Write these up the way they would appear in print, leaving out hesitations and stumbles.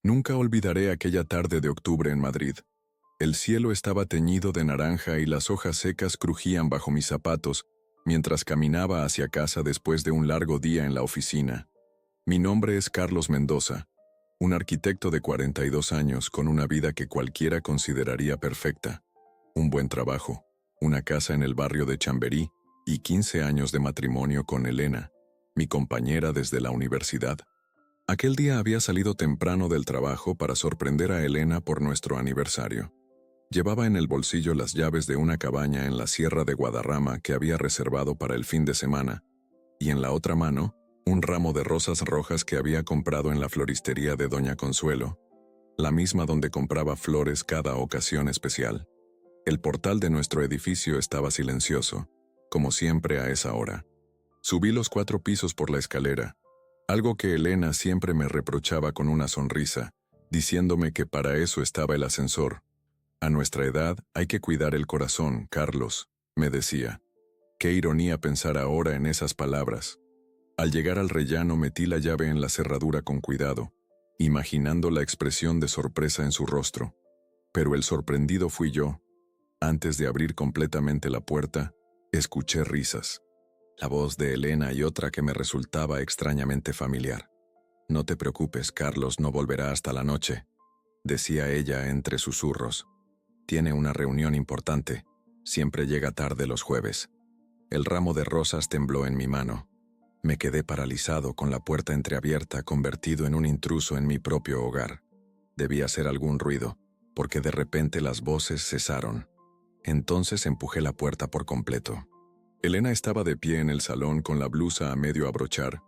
Nunca olvidaré aquella tarde de octubre en Madrid. El cielo estaba teñido de naranja y las hojas secas crujían bajo mis zapatos mientras caminaba hacia casa después de un largo día en la oficina. Mi nombre es Carlos Mendoza, un arquitecto de 42 años con una vida que cualquiera consideraría perfecta. Un buen trabajo, una casa en el barrio de Chamberí y 15 años de matrimonio con Elena, mi compañera desde la universidad. Aquel día había salido temprano del trabajo para sorprender a Elena por nuestro aniversario. Llevaba en el bolsillo las llaves de una cabaña en la Sierra de Guadarrama que había reservado para el fin de semana, y en la otra mano, un ramo de rosas rojas que había comprado en la floristería de Doña Consuelo, la misma donde compraba flores cada ocasión especial. El portal de nuestro edificio estaba silencioso, como siempre a esa hora. Subí los 4 pisos por la escalera, algo que Elena siempre me reprochaba con una sonrisa, diciéndome que para eso estaba el ascensor. A nuestra edad hay que cuidar el corazón, Carlos, me decía. Qué ironía pensar ahora en esas palabras. Al llegar al rellano metí la llave en la cerradura con cuidado, imaginando la expresión de sorpresa en su rostro. Pero el sorprendido fui yo. Antes de abrir completamente la puerta, escuché risas. La voz de Elena y otra que me resultaba extrañamente familiar. «No te preocupes, Carlos no volverá hasta la noche», decía ella entre susurros. «Tiene una reunión importante. Siempre llega tarde los jueves». El ramo de rosas tembló en mi mano. Me quedé paralizado con la puerta entreabierta, convertido en un intruso en mi propio hogar. Debía ser algún ruido, porque de repente las voces cesaron. Entonces empujé la puerta por completo. Elena estaba de pie en el salón con la blusa a medio abrochar,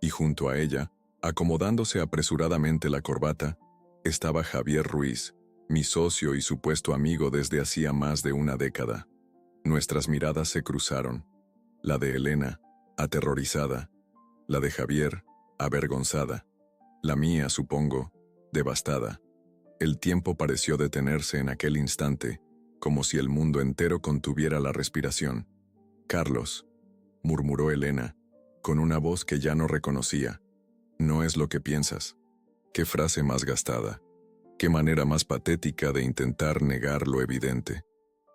y junto a ella, acomodándose apresuradamente la corbata, estaba Javier Ruiz, mi socio y supuesto amigo desde hacía más de una década. Nuestras miradas se cruzaron, la de Elena, aterrorizada, la de Javier, avergonzada, la mía, supongo, devastada. El tiempo pareció detenerse en aquel instante, como si el mundo entero contuviera la respiración. «Carlos», murmuró Elena, con una voz que ya no reconocía. «No es lo que piensas». Qué frase más gastada. Qué manera más patética de intentar negar lo evidente.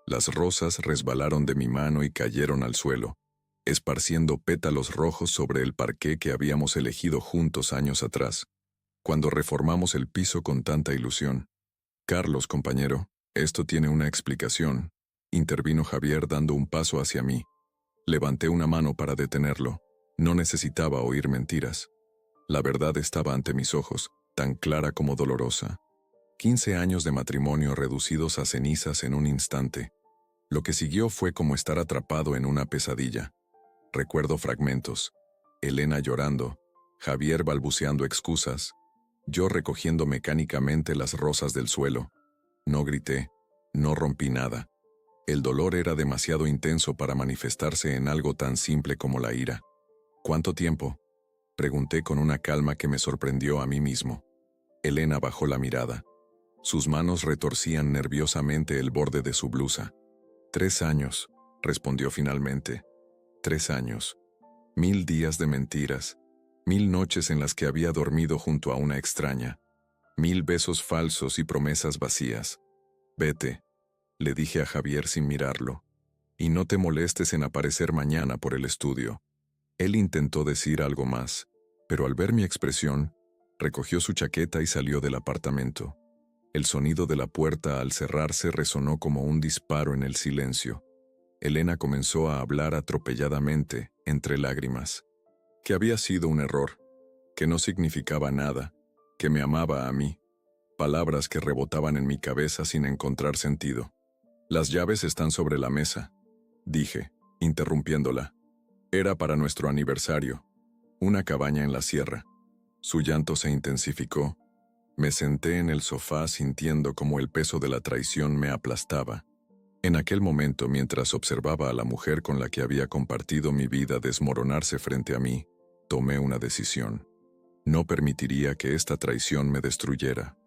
Las rosas resbalaron de mi mano y cayeron al suelo, esparciendo pétalos rojos sobre el parqué que habíamos elegido juntos años atrás, cuando reformamos el piso con tanta ilusión. «Carlos, compañero, esto tiene una explicación», intervino Javier dando un paso hacia mí. Levanté una mano para detenerlo. No necesitaba oír mentiras. La verdad estaba ante mis ojos, tan clara como dolorosa. 15 años de matrimonio reducidos a cenizas en un instante. Lo que siguió fue como estar atrapado en una pesadilla. Recuerdo fragmentos. Elena llorando, Javier balbuceando excusas, yo recogiendo mecánicamente las rosas del suelo. No grité, no rompí nada. El dolor era demasiado intenso para manifestarse en algo tan simple como la ira. «¿Cuánto tiempo?», pregunté con una calma que me sorprendió a mí mismo. Elena bajó la mirada. Sus manos retorcían nerviosamente el borde de su blusa. «3 años», respondió finalmente. 3 años. 1000 días de mentiras. 1000 noches en las que había dormido junto a una extraña. 1000 besos falsos y promesas vacías. «Vete», le dije a Javier sin mirarlo, «y no te molestes en aparecer mañana por el estudio». Él intentó decir algo más, pero al ver mi expresión, recogió su chaqueta y salió del apartamento. El sonido de la puerta al cerrarse resonó como un disparo en el silencio. Elena comenzó a hablar atropelladamente, entre lágrimas. Que había sido un error, que no significaba nada, que me amaba a mí. Palabras que rebotaban en mi cabeza sin encontrar sentido. «Las llaves están sobre la mesa», dije, interrumpiéndola. Era para nuestro aniversario, una cabaña en la sierra. Su llanto se intensificó. Me senté en el sofá sintiendo como el peso de la traición me aplastaba. En aquel momento, mientras observaba a la mujer con la que había compartido mi vida desmoronarse frente a mí, tomé una decisión. No permitiría que esta traición me destruyera.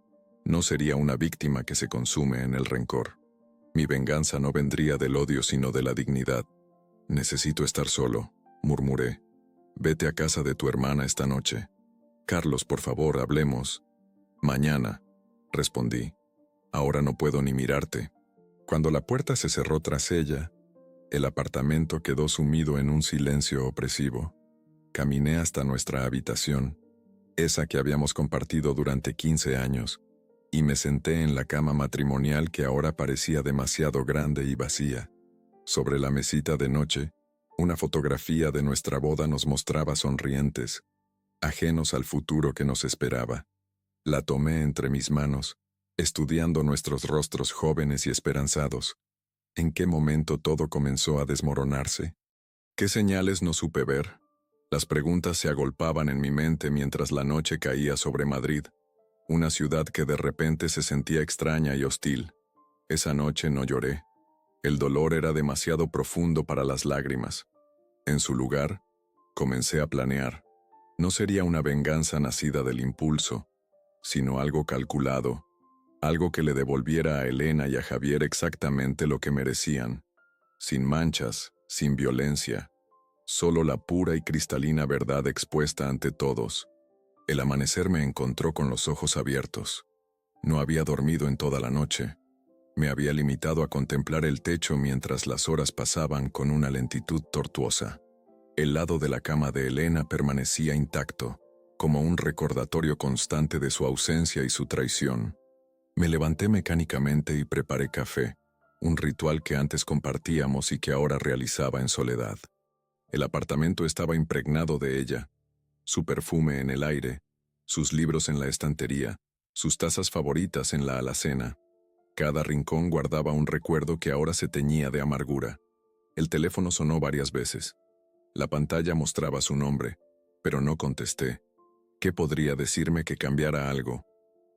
No sería una víctima que se consume en el rencor. Mi venganza no vendría del odio sino de la dignidad. «Necesito estar solo», murmuré. «Vete a casa de tu hermana esta noche. Carlos, por favor, hablemos». Mañana, respondí. Ahora no puedo ni mirarte. Cuando la puerta se cerró tras ella, el apartamento quedó sumido en un silencio opresivo. Caminé hasta nuestra habitación, esa que habíamos compartido durante 15 años, y me senté en la cama matrimonial que ahora parecía demasiado grande y vacía. Sobre la mesita de noche, una fotografía de nuestra boda nos mostraba sonrientes, ajenos al futuro que nos esperaba. La tomé entre mis manos, estudiando nuestros rostros jóvenes y esperanzados. ¿En qué momento todo comenzó a desmoronarse? ¿Qué señales no supe ver? Las preguntas se agolpaban en mi mente mientras la noche caía sobre Madrid, una ciudad que de repente se sentía extraña y hostil. Esa noche no lloré. El dolor era demasiado profundo para las lágrimas. En su lugar, comencé a planear. No sería una venganza nacida del impulso, sino algo calculado, algo que le devolviera a Elena y a Javier exactamente lo que merecían, sin manchas, sin violencia, solo la pura y cristalina verdad expuesta ante todos. El amanecer me encontró con los ojos abiertos. No había dormido en toda la noche. Me había limitado a contemplar el techo mientras las horas pasaban con una lentitud tortuosa. El lado de la cama de Elena permanecía intacto, como un recordatorio constante de su ausencia y su traición. Me levanté mecánicamente y preparé café, un ritual que antes compartíamos y que ahora realizaba en soledad. El apartamento estaba impregnado de ella, su perfume en el aire, sus libros en la estantería, sus tazas favoritas en la alacena. Cada rincón guardaba un recuerdo que ahora se teñía de amargura. El teléfono sonó varias veces. La pantalla mostraba su nombre, pero no contesté. ¿Qué podría decirme que cambiara algo?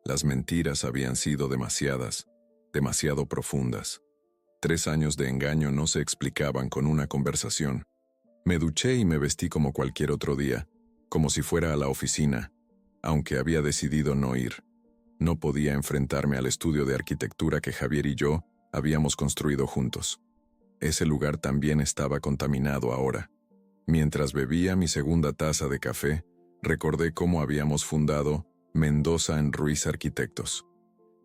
Las mentiras habían sido demasiadas, demasiado profundas. 3 años de engaño no se explicaban con una conversación. Me duché y me vestí como cualquier otro día, como si fuera a la oficina, aunque había decidido no ir. No podía enfrentarme al estudio de arquitectura que Javier y yo habíamos construido juntos. Ese lugar también estaba contaminado ahora. Mientras bebía mi segunda taza de café, recordé cómo habíamos fundado Mendoza en Ruiz Arquitectos.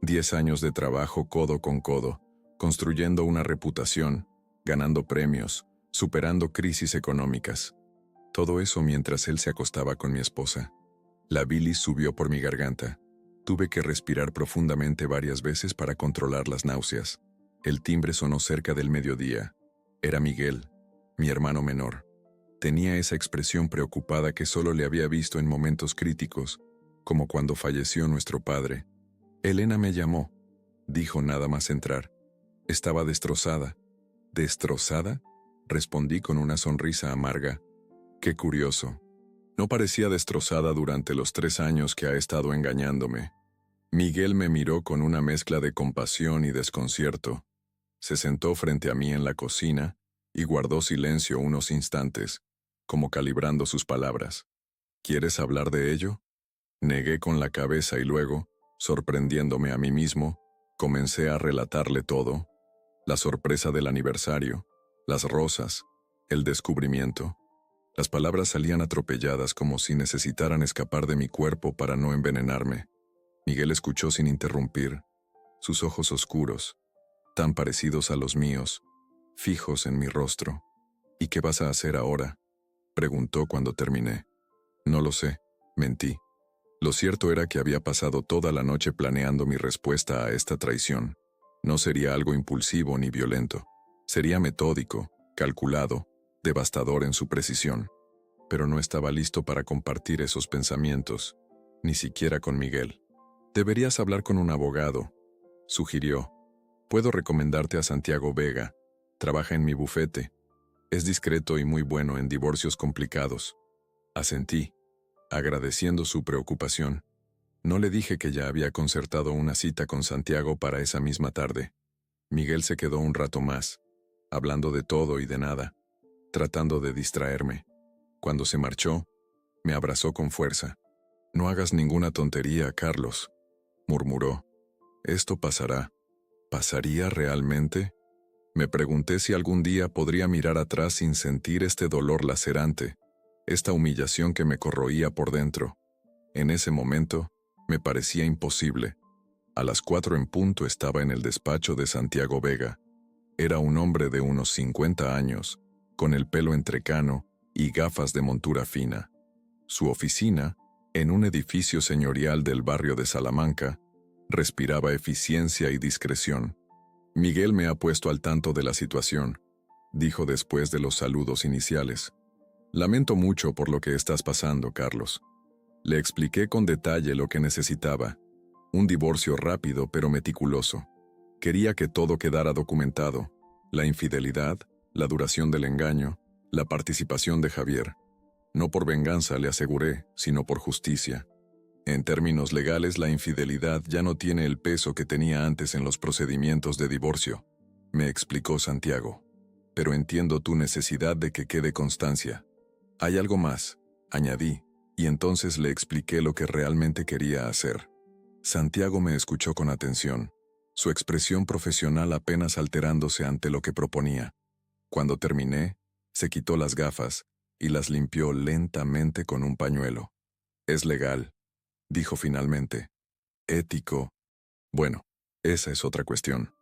10 años de trabajo codo con codo, construyendo una reputación, ganando premios, superando crisis económicas. Todo eso mientras él se acostaba con mi esposa. La bilis subió por mi garganta. Tuve que respirar profundamente varias veces para controlar las náuseas. El timbre sonó cerca del mediodía. Era Miguel, mi hermano menor. Tenía esa expresión preocupada que solo le había visto en momentos críticos, como cuando falleció nuestro padre. Elena me llamó, dijo nada más entrar. Estaba destrozada. ¿Destrozada? Respondí con una sonrisa amarga. Qué curioso. No parecía destrozada durante los 3 años que ha estado engañándome. Miguel me miró con una mezcla de compasión y desconcierto. Se sentó frente a mí en la cocina y guardó silencio unos instantes, como calibrando sus palabras. ¿Quieres hablar de ello? Negué con la cabeza y luego, sorprendiéndome a mí mismo, comencé a relatarle todo. La sorpresa del aniversario, las rosas, el descubrimiento. Las palabras salían atropelladas como si necesitaran escapar de mi cuerpo para no envenenarme. Miguel escuchó sin interrumpir, sus ojos oscuros, tan parecidos a los míos, fijos en mi rostro. ¿Y qué vas a hacer ahora?, preguntó cuando terminé. No lo sé, mentí. Lo cierto era que había pasado toda la noche planeando mi respuesta a esta traición. No sería algo impulsivo ni violento. Sería metódico, calculado, devastador en su precisión. Pero no estaba listo para compartir esos pensamientos, ni siquiera con Miguel. Deberías hablar con un abogado, sugirió. Puedo recomendarte a Santiago Vega. Trabaja en mi bufete. Es discreto y muy bueno en divorcios complicados. Asentí, agradeciendo su preocupación. No le dije que ya había concertado una cita con Santiago para esa misma tarde. Miguel se quedó un rato más, hablando de todo y de nada, tratando de distraerme. Cuando se marchó, me abrazó con fuerza. No hagas ninguna tontería, Carlos, murmuró. Esto pasará. ¿Pasaría realmente? Me pregunté si algún día podría mirar atrás sin sentir este dolor lacerante, esta humillación que me corroía por dentro. En ese momento, Me parecía imposible. A las 4 en punto estaba en el despacho de Santiago Vega. Era un hombre de unos 50 años, con el pelo entrecano y gafas de montura fina. Su oficina, en un edificio señorial del barrio de Salamanca, respiraba eficiencia y discreción. Miguel me ha puesto al tanto de la situación, dijo después de los saludos iniciales. Lamento mucho por lo que estás pasando, Carlos. Le expliqué con detalle lo que necesitaba. Un divorcio rápido pero meticuloso. Quería que todo quedara documentado. La infidelidad, la duración del engaño, la participación de Javier. No por venganza, le aseguré, sino por justicia. En términos legales, la infidelidad ya no tiene el peso que tenía antes en los procedimientos de divorcio, me explicó Santiago. Pero entiendo tu necesidad de que quede constancia. Hay algo más, añadí, y entonces le expliqué lo que realmente quería hacer. Santiago me escuchó con atención, su expresión profesional apenas alterándose ante lo que proponía. Cuando terminé, se quitó las gafas y las limpió lentamente con un pañuelo. Es legal, dijo finalmente. Ético. Bueno, esa es otra cuestión.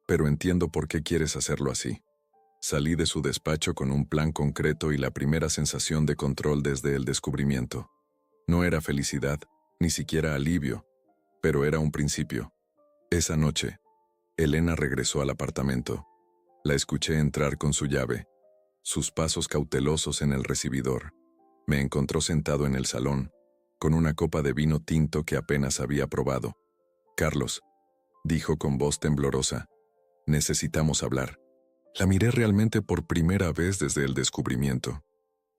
Pero entiendo por qué quieres hacerlo así. Salí de su despacho con un plan concreto y la primera sensación de control desde el descubrimiento. No era felicidad, ni siquiera alivio, pero era un principio. Esa noche, Elena regresó al apartamento. La escuché entrar con su llave, sus pasos cautelosos en el recibidor. Me encontró sentado en el salón, con una copa de vino tinto que apenas había probado. Carlos, dijo con voz temblorosa, necesitamos hablar. La miré realmente por primera vez desde el descubrimiento.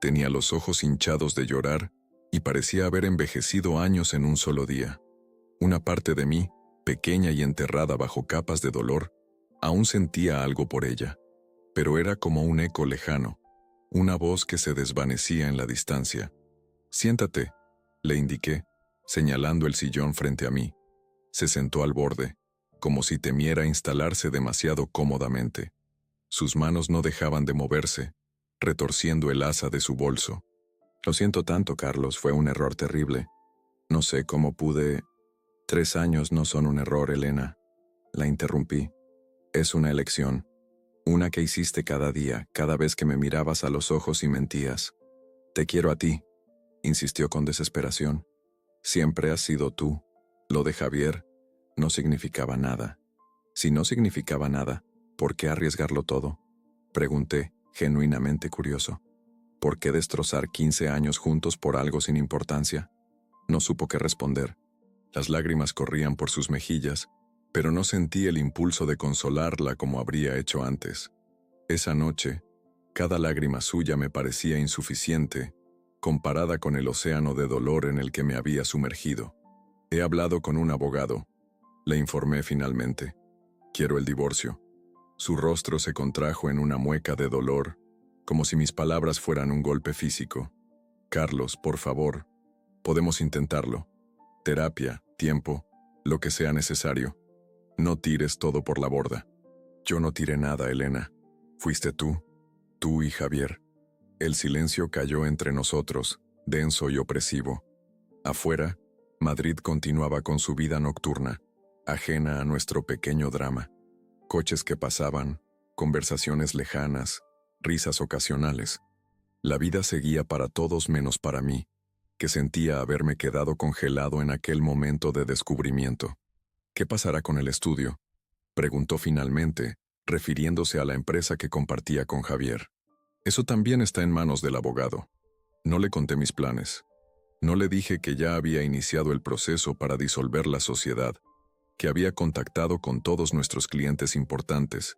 Tenía los ojos hinchados de llorar y parecía haber envejecido años en un solo día. Una parte de mí, pequeña y enterrada bajo capas de dolor, aún sentía algo por ella, pero era como un eco lejano, una voz que se desvanecía en la distancia. Siéntate, le indiqué, señalando el sillón frente a mí. Se sentó al borde, como si temiera instalarse demasiado cómodamente. Sus manos no dejaban de moverse, retorciendo el asa de su bolso. Lo siento tanto, Carlos, fue un error terrible. No sé cómo pude... 3 años no son un error, Elena. La interrumpí. Es una elección. Una que hiciste cada día, cada vez que me mirabas a los ojos y mentías. Te quiero a ti, insistió con desesperación. Siempre has sido tú. Lo de Javier no significaba nada. Si no significaba nada, ¿por qué arriesgarlo todo? Pregunté, genuinamente curioso. ¿Por qué destrozar 15 años juntos por algo sin importancia? No supo qué responder. Las lágrimas corrían por sus mejillas, pero no sentí el impulso de consolarla como habría hecho antes. Esa noche, cada lágrima suya me parecía insuficiente, comparada con el océano de dolor en el que me había sumergido. He hablado con un abogado. Le informé finalmente. Quiero el divorcio. Su rostro se contrajo en una mueca de dolor, como si mis palabras fueran un golpe físico. Carlos, por favor, podemos intentarlo. Terapia, tiempo, lo que sea necesario. No tires todo por la borda. Yo no tiré nada, Elena. Fuiste tú y Javier. El silencio cayó entre nosotros, denso y opresivo. Afuera, Madrid continuaba con su vida nocturna, ajena a nuestro pequeño drama. Coches que pasaban, conversaciones lejanas, risas ocasionales. La vida seguía para todos menos para mí, que sentía haberme quedado congelado en aquel momento de descubrimiento. ¿Qué pasará con el estudio?, preguntó finalmente, refiriéndose a la empresa que compartía con Javier. Eso también está en manos del abogado. No le conté mis planes. No le dije que ya había iniciado el proceso para disolver la sociedad, que había contactado con todos nuestros clientes importantes,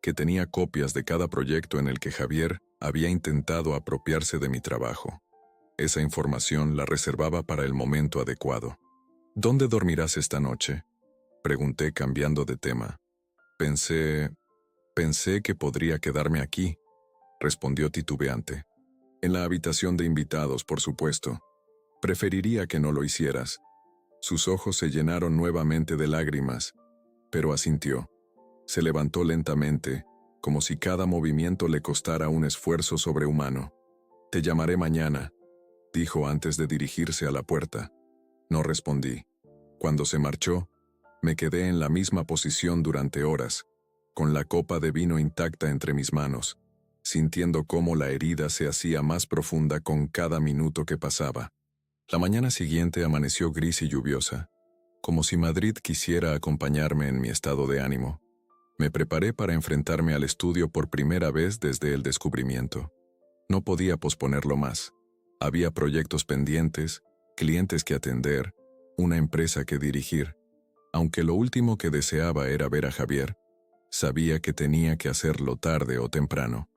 que tenía copias de cada proyecto en el que Javier había intentado apropiarse de mi trabajo. Esa información la reservaba para el momento adecuado. ¿Dónde dormirás esta noche?, pregunté cambiando de tema. Pensé que podría quedarme aquí, respondió titubeante. En la habitación de invitados, por supuesto. Preferiría que no lo hicieras. Sus ojos se llenaron nuevamente de lágrimas, pero asintió. Se levantó lentamente, como si cada movimiento le costara un esfuerzo sobrehumano. Te llamaré mañana, dijo antes de dirigirse a la puerta. No respondí. Cuando se marchó, me quedé en la misma posición durante horas, con la copa de vino intacta entre mis manos, sintiendo cómo la herida se hacía más profunda con cada minuto que pasaba. La mañana siguiente amaneció gris y lluviosa, como si Madrid quisiera acompañarme en mi estado de ánimo. Me preparé para enfrentarme al estudio por primera vez desde el descubrimiento. No podía posponerlo más. Había proyectos pendientes, clientes que atender, una empresa que dirigir. Aunque lo último que deseaba era ver a Javier, sabía que tenía que hacerlo tarde o temprano.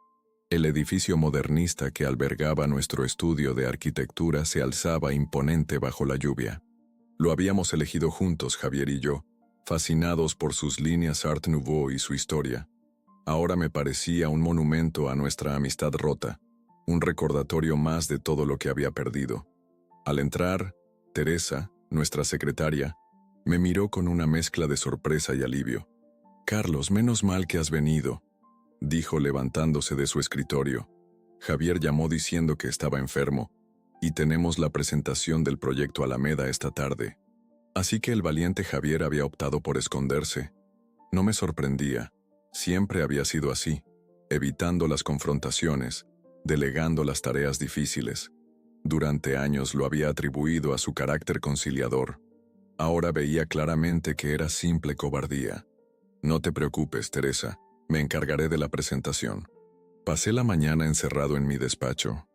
El edificio modernista que albergaba nuestro estudio de arquitectura se alzaba imponente bajo la lluvia. Lo habíamos elegido juntos, Javier y yo, fascinados por sus líneas Art Nouveau y su historia. Ahora me parecía un monumento a nuestra amistad rota, un recordatorio más de todo lo que había perdido. Al entrar, Teresa, nuestra secretaria, me miró con una mezcla de sorpresa y alivio. «Carlos, menos mal que has venido», dijo levantándose de su escritorio. Javier llamó diciendo que estaba enfermo, y tenemos la presentación del proyecto Alameda esta tarde. Así que el valiente Javier había optado por esconderse. No me sorprendía, siempre había sido así, evitando las confrontaciones, delegando las tareas difíciles. Durante años lo había atribuido a su carácter conciliador. Ahora veía claramente que era simple cobardía. «No te preocupes, Teresa, me encargaré de la presentación». Pasé la mañana encerrado en mi despacho,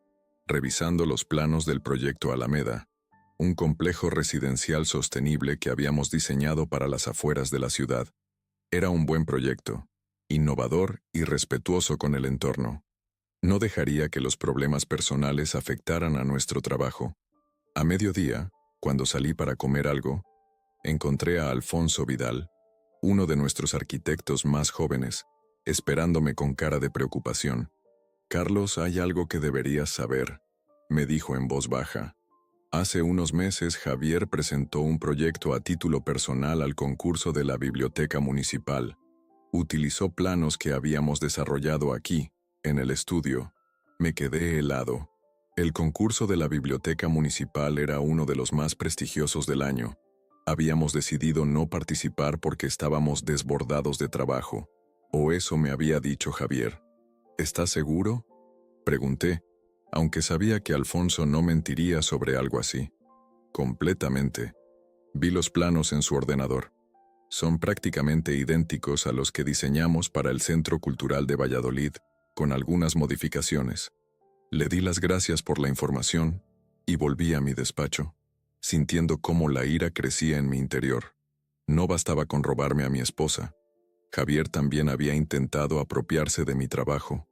revisando los planos del proyecto Alameda, un complejo residencial sostenible que habíamos diseñado para las afueras de la ciudad. Era un buen proyecto, innovador y respetuoso con el entorno. No dejaría que los problemas personales afectaran a nuestro trabajo. A mediodía, cuando salí para comer algo, encontré a Alfonso Vidal, uno de nuestros arquitectos más jóvenes, esperándome con cara de preocupación. «Carlos, hay algo que deberías saber», me dijo en voz baja. Hace unos meses Javier presentó un proyecto a título personal al concurso de la Biblioteca Municipal. Utilizó planos que habíamos desarrollado aquí, en el estudio. Me quedé helado. El concurso de la Biblioteca Municipal era uno de los más prestigiosos del año. Habíamos decidido no participar porque estábamos desbordados de trabajo. O eso me había dicho Javier. «¿Estás seguro?», pregunté, aunque sabía que Alfonso no mentiría sobre algo así. «Completamente». Vi los planos en su ordenador. Son prácticamente idénticos a los que diseñamos para el Centro Cultural de Valladolid, con algunas modificaciones. Le di las gracias por la información y volví a mi despacho, sintiendo cómo la ira crecía en mi interior. No bastaba con robarme a mi esposa. Javier también había intentado apropiarse de mi trabajo.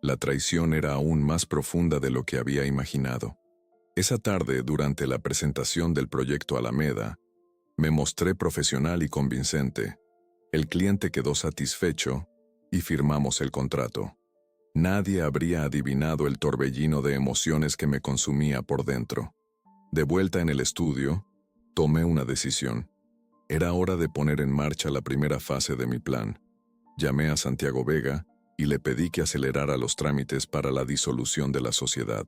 La traición era aún más profunda de lo que había imaginado. Esa tarde, durante la presentación del proyecto Alameda, me mostré profesional y convincente. El cliente quedó satisfecho y firmamos el contrato. Nadie habría adivinado el torbellino de emociones que me consumía por dentro. De vuelta en el estudio, tomé una decisión. Era hora de poner en marcha la primera fase de mi plan. Llamé a Santiago Vega y le pedí que acelerara los trámites para la disolución de la sociedad.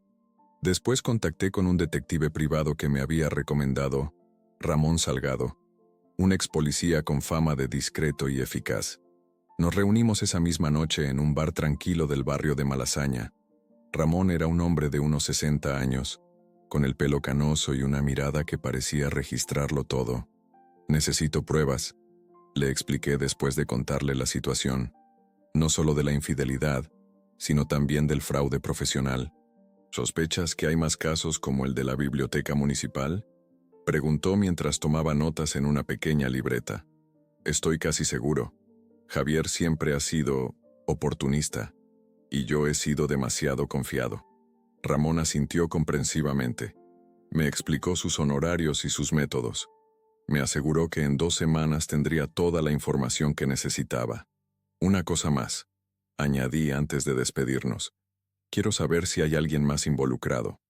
Después contacté con un detective privado que me había recomendado, Ramón Salgado, un ex policía con fama de discreto y eficaz. Nos reunimos esa misma noche en un bar tranquilo del barrio de Malasaña. Ramón era un hombre de unos 60 años, con el pelo canoso y una mirada que parecía registrarlo todo. «Necesito pruebas», le expliqué después de contarle la situación. No solo de la infidelidad, sino también del fraude profesional. «¿Sospechas que hay más casos como el de la Biblioteca Municipal?», preguntó mientras tomaba notas en una pequeña libreta. «Estoy casi seguro. Javier siempre ha sido oportunista, y yo he sido demasiado confiado». Ramón asintió comprensivamente. Me explicó sus honorarios y sus métodos. Me aseguró que en 2 semanas tendría toda la información que necesitaba. «Una cosa más», añadí antes de despedirnos. «Quiero saber si hay alguien más involucrado.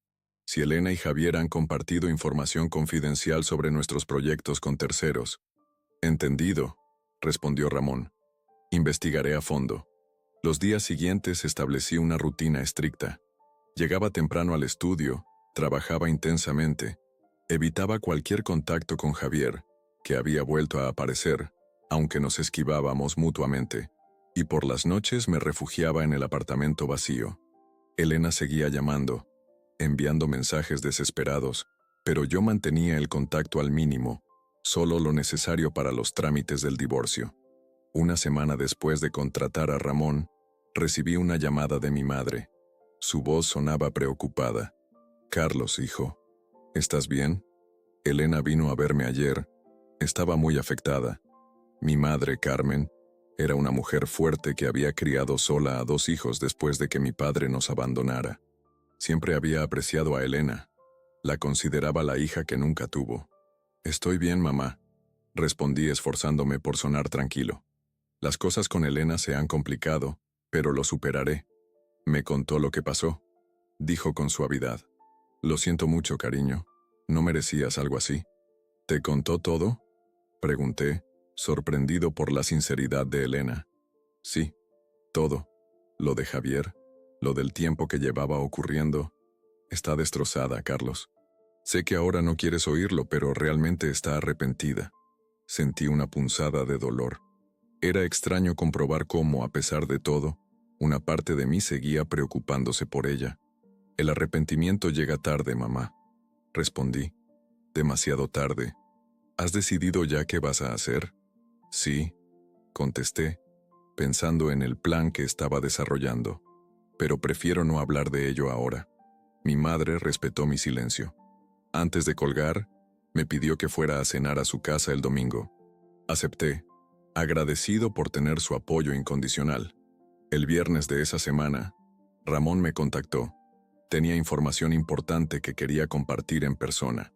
Si Elena y Javier han compartido información confidencial sobre nuestros proyectos con terceros». «Entendido», respondió Ramón. «Investigaré a fondo». Los días siguientes establecí una rutina estricta. Llegaba temprano al estudio, trabajaba intensamente, evitaba cualquier contacto con Javier que había vuelto a aparecer, aunque nos esquivábamos mutuamente, y por las noches me refugiaba en el apartamento vacío. Elena seguía llamando, enviando mensajes desesperados, pero yo mantenía el contacto al mínimo, solo lo necesario para los trámites del divorcio. Una semana después de contratar a Ramón, recibí una llamada de mi madre. Su voz sonaba preocupada. «Carlos, hijo, ¿estás bien? Elena vino a verme ayer. Estaba muy afectada. Mi madre, Carmen, era una mujer fuerte que había criado sola a 2 hijos después de que mi padre nos abandonara. Siempre había apreciado a Elena. La consideraba la hija que nunca tuvo. Estoy bien, mamá», respondí esforzándome por sonar tranquilo. «Las cosas con Elena se han complicado, pero lo superaré». Me contó lo que pasó. Dijo con suavidad. «Lo siento mucho, cariño. No merecías algo así». «¿Te contó todo?», pregunté, sorprendido por la sinceridad de Elena. «Sí, todo. Lo de Javier, lo del tiempo que llevaba ocurriendo. Está destrozada, Carlos. Sé que ahora no quieres oírlo, pero realmente está arrepentida». Sentí una punzada de dolor. Era extraño comprobar cómo, a pesar de todo, una parte de mí seguía preocupándose por ella. «El arrepentimiento llega tarde, mamá», respondí. «Demasiado tarde. ¿Has decidido ya qué vas a hacer?». «Sí», contesté, pensando en el plan que estaba desarrollando. «Pero prefiero no hablar de ello ahora». Mi madre respetó mi silencio. Antes de colgar, me pidió que fuera a cenar a su casa el domingo. Acepté, agradecido por tener su apoyo incondicional. El viernes de esa semana, Ramón me contactó. Tenía información importante que quería compartir en persona.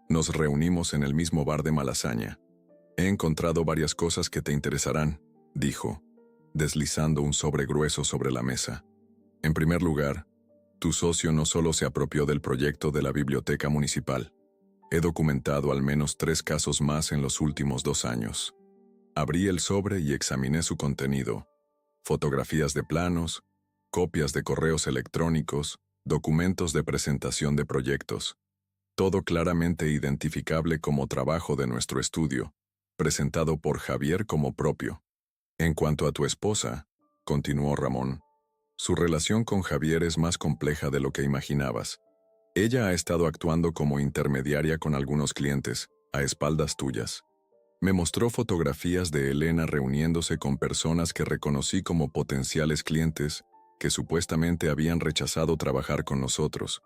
Nos reunimos en el mismo bar de Malasaña. «He encontrado varias cosas que te interesarán», dijo, deslizando un sobre grueso sobre la mesa. «En primer lugar, tu socio no solo se apropió del proyecto de la biblioteca municipal. He documentado al menos 3 casos más en los últimos 2 años». Abrí el sobre y examiné su contenido. Fotografías de planos, copias de correos electrónicos, documentos de presentación de proyectos. Todo claramente identificable como trabajo de nuestro estudio, presentado por Javier como propio. «En cuanto a tu esposa», continuó Ramón, «su relación con Javier es más compleja de lo que imaginabas. Ella ha estado actuando como intermediaria con algunos clientes, a espaldas tuyas». Me mostró fotografías de Elena reuniéndose con personas que reconocí como potenciales clientes que supuestamente habían rechazado trabajar con nosotros.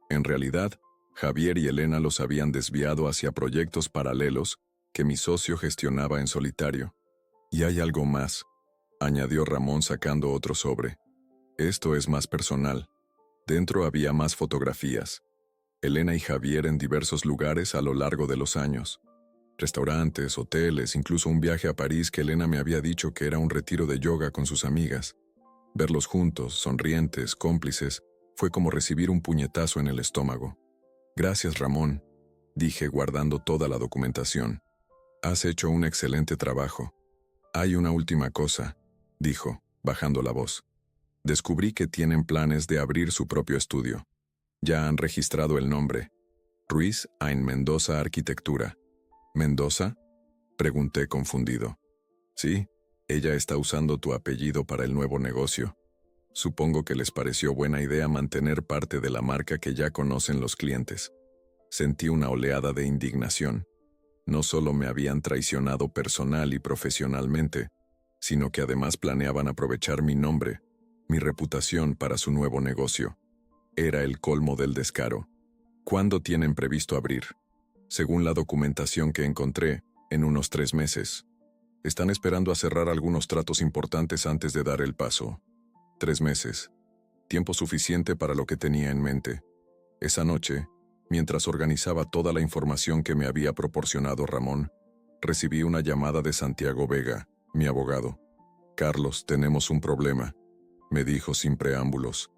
En realidad, Javier y Elena los habían desviado hacia proyectos paralelos que mi socio gestionaba en solitario. «Y hay algo más», añadió Ramón sacando otro sobre. «Esto es más personal». Dentro había más fotografías. Elena y Javier en diversos lugares a lo largo de los años. Restaurantes, hoteles, incluso un viaje a París que Elena me había dicho que era un retiro de yoga con sus amigas. Verlos juntos, sonrientes, cómplices, fue como recibir un puñetazo en el estómago. «Gracias, Ramón», dije guardando toda la documentación. «Has hecho un excelente trabajo». «Hay una última cosa», dijo, bajando la voz. «Descubrí que tienen planes de abrir su propio estudio. Ya han registrado el nombre. Ruiz Ain Mendoza Arquitectura». «¿Mendoza?», pregunté confundido. «Sí, ella está usando tu apellido para el nuevo negocio. Supongo que les pareció buena idea mantener parte de la marca que ya conocen los clientes». Sentí una oleada de indignación. No solo me habían traicionado personal y profesionalmente, sino que además planeaban aprovechar mi nombre, mi reputación para su nuevo negocio. Era el colmo del descaro. «¿Cuándo tienen previsto abrir?». «Según la documentación que encontré, en unos 3 meses. Están esperando a cerrar algunos tratos importantes antes de dar el paso». 3 meses. Tiempo suficiente para lo que tenía en mente. Esa noche, mientras organizaba toda la información que me había proporcionado Ramón, recibí una llamada de Santiago Vega, mi abogado. «Carlos, tenemos un problema», me dijo sin preámbulos.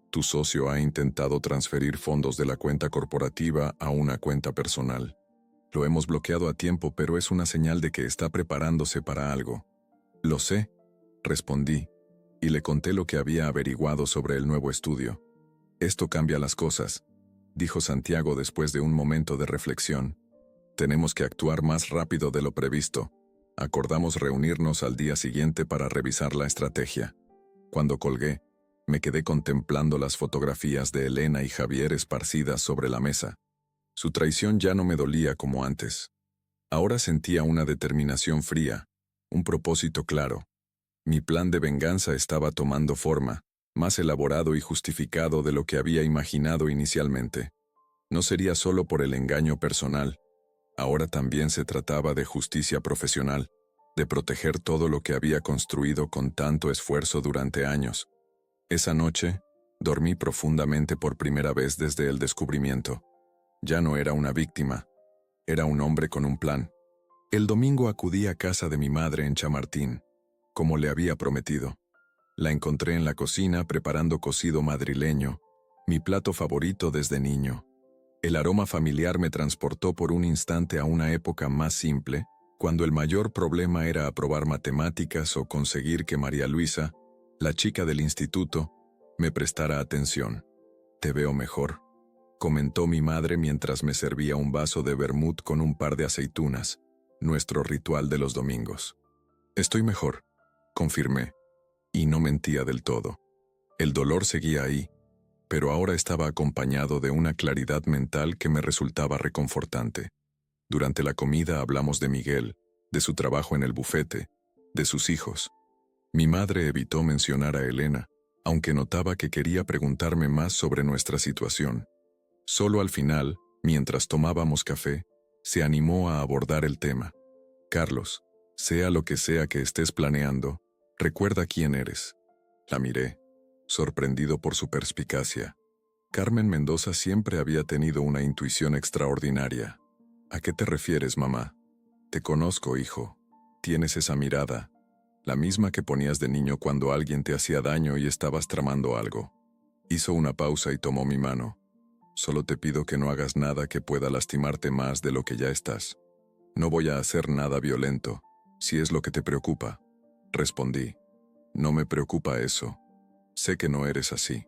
«Tu socio ha intentado transferir fondos de la cuenta corporativa a una cuenta personal. Lo hemos bloqueado a tiempo, pero es una señal de que está preparándose para algo». «Lo sé», respondí, y le conté lo que había averiguado sobre el nuevo estudio. «Esto cambia las cosas», dijo Santiago después de un momento de reflexión. Tenemos que actuar más rápido de lo previsto. Acordamos reunirnos al día siguiente para revisar la estrategia. Cuando colgué, me quedé contemplando las fotografías de Elena y Javier esparcidas sobre la mesa. Su traición ya no me dolía como antes. Ahora sentía una determinación fría, un propósito claro. Mi plan de venganza estaba tomando forma, más elaborado y justificado de lo que había imaginado inicialmente. No sería solo por el engaño personal. Ahora también se trataba de justicia profesional, de proteger todo lo que había construido con tanto esfuerzo durante años. Esa noche, dormí profundamente por primera vez desde el descubrimiento. Ya no era una víctima, era un hombre con un plan. El domingo acudí a casa de mi madre en Chamartín, como le había prometido. La encontré en la cocina preparando cocido madrileño, mi plato favorito desde niño. El aroma familiar me transportó por un instante a una época más simple, cuando el mayor problema era aprobar matemáticas o conseguir que María Luisa, la chica del instituto, me prestara atención. «Te veo mejor», comentó mi madre mientras me servía un vaso de vermut con un par de aceitunas, nuestro ritual de los domingos. «Estoy mejor», confirmé, y no mentía del todo. El dolor seguía ahí, pero ahora estaba acompañado de una claridad mental que me resultaba reconfortante. Durante la comida hablamos de Miguel, de su trabajo en el bufete, de sus hijos. Mi madre evitó mencionar a Elena, aunque notaba que quería preguntarme más sobre nuestra situación. Solo al final, mientras tomábamos café, se animó a abordar el tema. «Carlos, sea lo que sea que estés planeando, recuerda quién eres». La miré, sorprendido por su perspicacia. Carmen Mendoza siempre había tenido una intuición extraordinaria. «¿A qué te refieres, mamá?» «Te conozco, hijo. Tienes esa mirada, la misma que ponías de niño cuando alguien te hacía daño y estabas tramando algo». Hizo una pausa y tomó mi mano. «Solo te pido que no hagas nada que pueda lastimarte más de lo que ya estás. No voy a hacer nada violento, si es lo que te preocupa». Respondí. «No me preocupa eso. Sé que no eres así.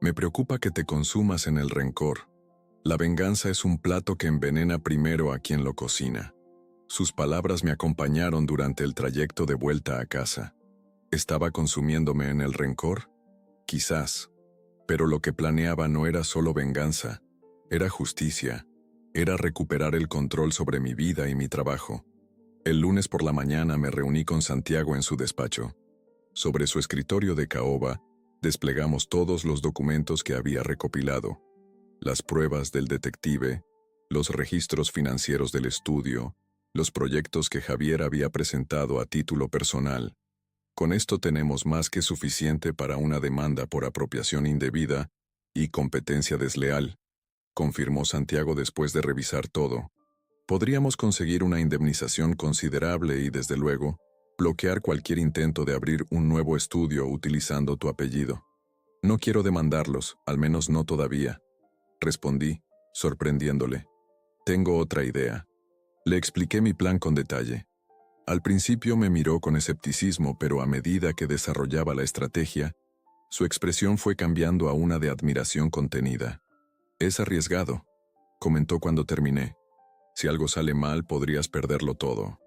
Me preocupa que te consumas en el rencor. La venganza es un plato que envenena primero a quien lo cocina». Sus palabras me acompañaron durante el trayecto de vuelta a casa. ¿Estaba consumiéndome en el rencor? Quizás. Pero lo que planeaba no era solo venganza, era justicia, era recuperar el control sobre mi vida y mi trabajo. El lunes por la mañana me reuní con Santiago en su despacho. Sobre su escritorio de caoba, desplegamos todos los documentos que había recopilado, las pruebas del detective, los registros financieros del estudio, los proyectos que Javier había presentado a título personal. «Con esto tenemos más que suficiente para una demanda por apropiación indebida y competencia desleal», confirmó Santiago después de revisar todo. «Podríamos conseguir una indemnización considerable y, desde luego, bloquear cualquier intento de abrir un nuevo estudio utilizando tu apellido». «No quiero demandarlos, al menos no todavía», respondí, sorprendiéndole. «Tengo otra idea». Le expliqué mi plan con detalle. Al principio me miró con escepticismo, pero a medida que desarrollaba la estrategia, su expresión fue cambiando a una de admiración contenida. «Es arriesgado», comentó cuando terminé. «Si algo sale mal, podrías perderlo todo».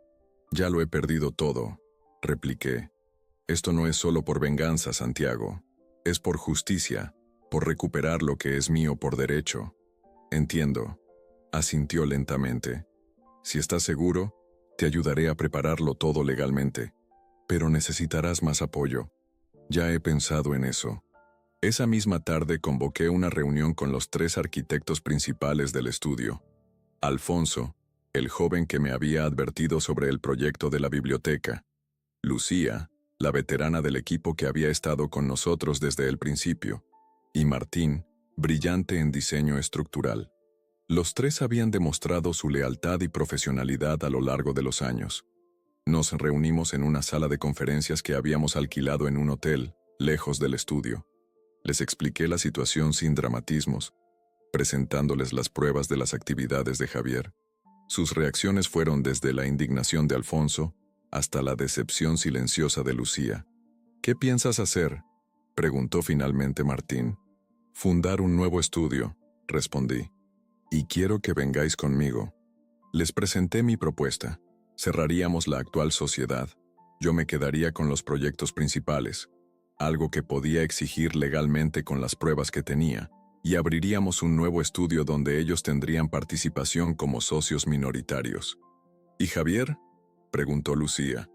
«Ya lo he perdido todo», repliqué. «Esto no es solo por venganza, Santiago. Es por justicia, por recuperar lo que es mío por derecho». «Entiendo», asintió lentamente. «Si estás seguro, te ayudaré a prepararlo todo legalmente. Pero necesitarás más apoyo. Ya he pensado en eso». Esa misma tarde convoqué una reunión con los 3 arquitectos principales del estudio. Alfonso, el joven que me había advertido sobre el proyecto de la biblioteca. Lucía, la veterana del equipo que había estado con nosotros desde el principio. Y Martín, brillante en diseño estructural. Los 3 habían demostrado su lealtad y profesionalidad a lo largo de los años. Nos reunimos en una sala de conferencias que habíamos alquilado en un hotel, lejos del estudio. Les expliqué la situación sin dramatismos, presentándoles las pruebas de las actividades de Javier. Sus reacciones fueron desde la indignación de Alfonso hasta la decepción silenciosa de Lucía. «¿Qué piensas hacer?», preguntó finalmente Martín. «Fundar un nuevo estudio», respondí. «Y quiero que vengáis conmigo». Les presenté mi propuesta. Cerraríamos la actual sociedad. Yo me quedaría con los proyectos principales, algo que podía exigir legalmente con las pruebas que tenía, y abriríamos un nuevo estudio donde ellos tendrían participación como socios minoritarios. ¿Y Javier?, preguntó Lucía.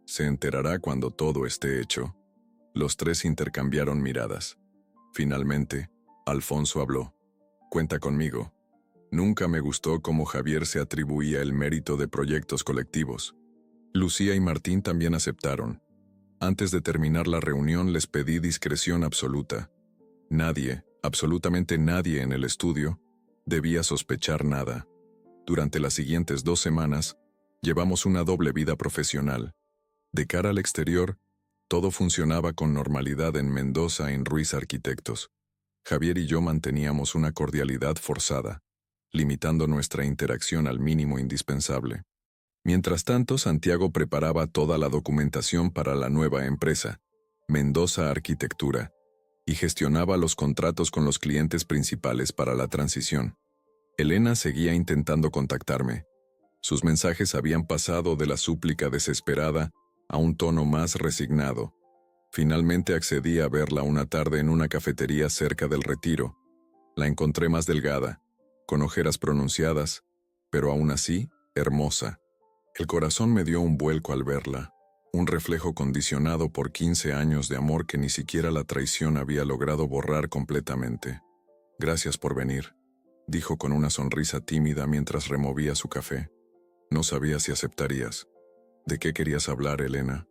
Se enterará cuando todo esté hecho. Los tres intercambiaron miradas. Finalmente, Alfonso habló. Cuenta conmigo. Nunca me gustó cómo Javier se atribuía el mérito de proyectos colectivos. Lucía y Martín también aceptaron. Antes de terminar la reunión les pedí discreción absoluta. Nadie, absolutamente nadie en el estudio, debía sospechar nada. Durante las siguientes 2 semanas, llevamos una doble vida profesional. De cara al exterior, todo funcionaba con normalidad en Mendoza en Ruiz Arquitectos. Javier y yo manteníamos una cordialidad forzada, limitando nuestra interacción al mínimo indispensable. Mientras tanto, Santiago preparaba toda la documentación para la nueva empresa, Mendoza Arquitectura, y gestionaba los contratos con los clientes principales para la transición. Elena seguía intentando contactarme. Sus mensajes habían pasado de la súplica desesperada a un tono más resignado. Finalmente accedí a verla una tarde en una cafetería cerca del Retiro. La encontré más delgada, con ojeras pronunciadas, pero aún así, hermosa. El corazón me dio un vuelco al verla, un reflejo condicionado por 15 años de amor que ni siquiera la traición había logrado borrar completamente. Gracias por venir, dijo con una sonrisa tímida mientras removía su café. No sabía si aceptarías. ¿De qué querías hablar, Elena?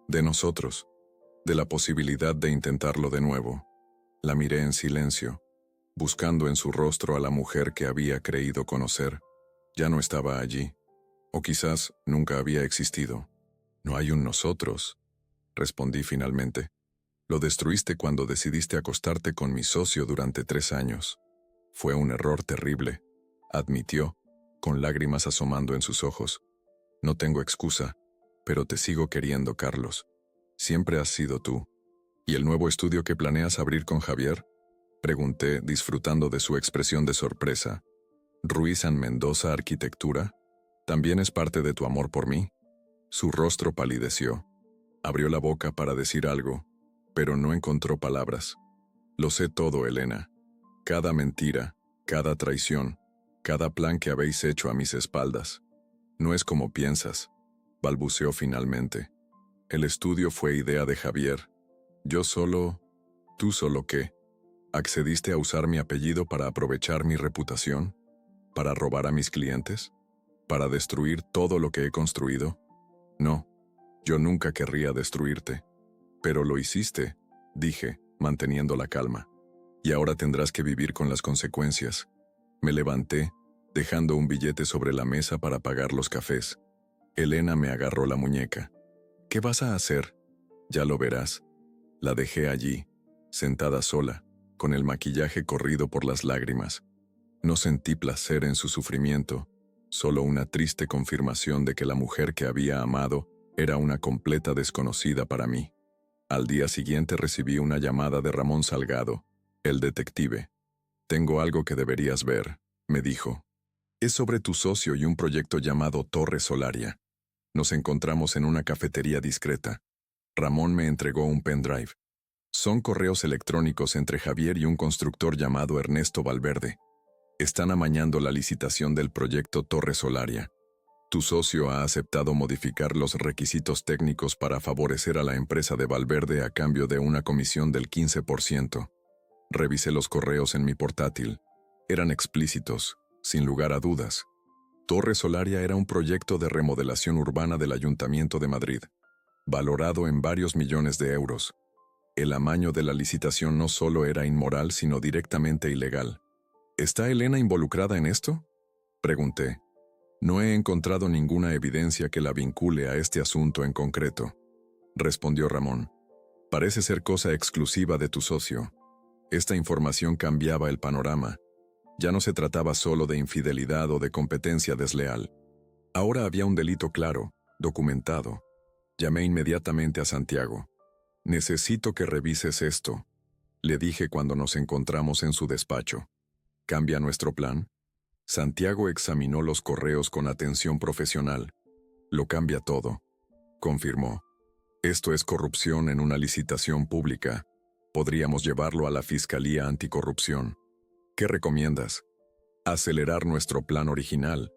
De nosotros, de la posibilidad de intentarlo de nuevo. La miré en silencio, buscando en su rostro a la mujer que había creído conocer. Ya no estaba allí. O quizás nunca había existido. No hay un nosotros, respondí finalmente. Lo destruiste cuando decidiste acostarte con mi socio durante 3 años. Fue un error terrible, admitió, con lágrimas asomando en sus ojos. No tengo excusa, pero te sigo queriendo, Carlos. Siempre has sido tú. ¿Y el nuevo estudio que planeas abrir con Javier?, pregunté, disfrutando de su expresión de sorpresa. ¿Ruiz and Mendoza Arquitectura? ¿También es parte de tu amor por mí? Su rostro palideció. Abrió la boca para decir algo, pero no encontró palabras. Lo sé todo, Elena. Cada mentira, cada traición, cada plan que habéis hecho a mis espaldas. No es como piensas, balbuceó finalmente. El estudio fue idea de Javier. Yo solo... ¿Tú solo qué? ¿Accediste a usar mi apellido para aprovechar mi reputación? ¿Para robar a mis clientes? ¿Para destruir todo lo que he construido? No, yo nunca querría destruirte. Pero lo hiciste, dije, manteniendo la calma. Y ahora tendrás que vivir con las consecuencias. Me levanté, dejando un billete sobre la mesa para pagar los cafés. Elena me agarró la muñeca. ¿Qué vas a hacer? Ya lo verás. La dejé allí, sentada sola, con el maquillaje corrido por las lágrimas. No sentí placer en su sufrimiento, solo una triste confirmación de que la mujer que había amado era una completa desconocida para mí. Al día siguiente recibí una llamada de Ramón Salgado, el detective. Tengo algo que deberías ver, me dijo. Es sobre tu socio y un proyecto llamado Torre Solaria. Nos encontramos en una cafetería discreta. Ramón me entregó un pendrive. Son correos electrónicos entre Javier y un constructor llamado Ernesto Valverde. Están amañando la licitación del proyecto Torre Solaria. Tu socio ha aceptado modificar los requisitos técnicos para favorecer a la empresa de Valverde a cambio de una comisión del 15%. Revisé los correos en mi portátil. Eran explícitos, sin lugar a dudas. Torre Solaria era un proyecto de remodelación urbana del Ayuntamiento de Madrid, valorado en varios millones de euros. El amaño de la licitación no solo era inmoral, sino directamente ilegal. ¿Está Elena involucrada en esto?, pregunté. No he encontrado ninguna evidencia que la vincule a este asunto en concreto, respondió Ramón. Parece ser cosa exclusiva de tu socio. Esta información cambiaba el panorama. Ya no se trataba solo de infidelidad o de competencia desleal. Ahora había un delito claro, documentado. Llamé inmediatamente a Santiago. Necesito que revises esto, le dije cuando nos encontramos en su despacho. ¿Cambia nuestro plan? Santiago examinó los correos con atención profesional. Lo cambia todo, confirmó. Esto es corrupción en una licitación pública. Podríamos llevarlo a la Fiscalía Anticorrupción. ¿Qué recomiendas? Acelerar nuestro plan original,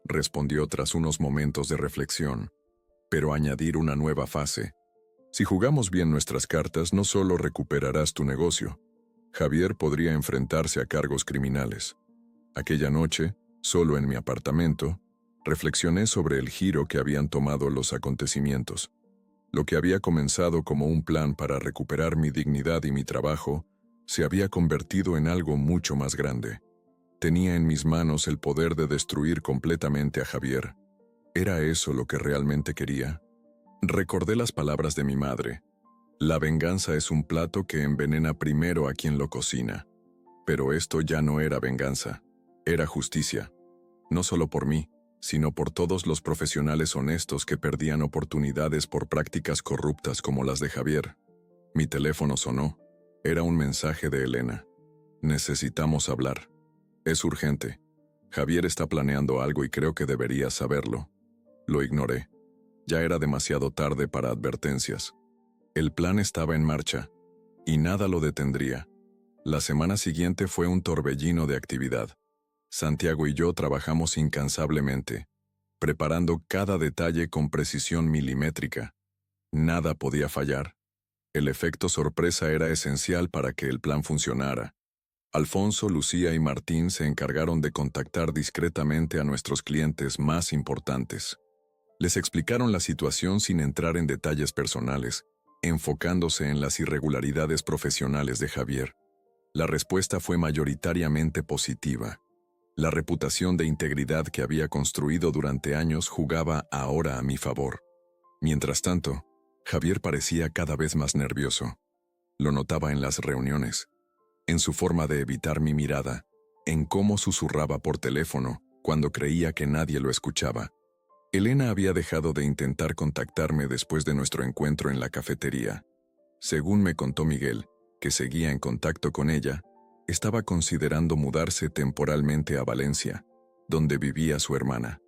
respondió tras unos momentos de reflexión, pero añadir una nueva fase. Si jugamos bien nuestras cartas, no solo recuperarás tu negocio. Javier podría enfrentarse a cargos criminales. Aquella noche, solo en mi apartamento, reflexioné sobre el giro que habían tomado los acontecimientos. Lo que había comenzado como un plan para recuperar mi dignidad y mi trabajo, se había convertido en algo mucho más grande. Tenía en mis manos el poder de destruir completamente a Javier. ¿Era eso lo que realmente quería? Recordé las palabras de mi madre. La venganza es un plato que envenena primero a quien lo cocina. Pero esto ya no era venganza, era justicia. No solo por mí, sino por todos los profesionales honestos que perdían oportunidades por prácticas corruptas como las de Javier. Mi teléfono sonó. Era un mensaje de Elena. Necesitamos hablar. Es urgente. Javier está planeando algo y creo que deberías saberlo. Lo ignoré. Ya era demasiado tarde para advertencias. El plan estaba en marcha, y nada lo detendría. La semana siguiente fue un torbellino de actividad. Santiago y yo trabajamos incansablemente, preparando cada detalle con precisión milimétrica. Nada podía fallar. El efecto sorpresa era esencial para que el plan funcionara. Alfonso, Lucía y Martín se encargaron de contactar discretamente a nuestros clientes más importantes. Les explicaron la situación sin entrar en detalles personales, enfocándose en las irregularidades profesionales de Javier. La respuesta fue mayoritariamente positiva. La reputación de integridad que había construido durante años jugaba ahora a mi favor. Mientras tanto, Javier parecía cada vez más nervioso. Lo notaba en las reuniones, en su forma de evitar mi mirada, en cómo susurraba por teléfono cuando creía que nadie lo escuchaba. Elena había dejado de intentar contactarme después de nuestro encuentro en la cafetería. Según me contó Miguel, que seguía en contacto con ella, estaba considerando mudarse temporalmente a Valencia, donde vivía su hermana.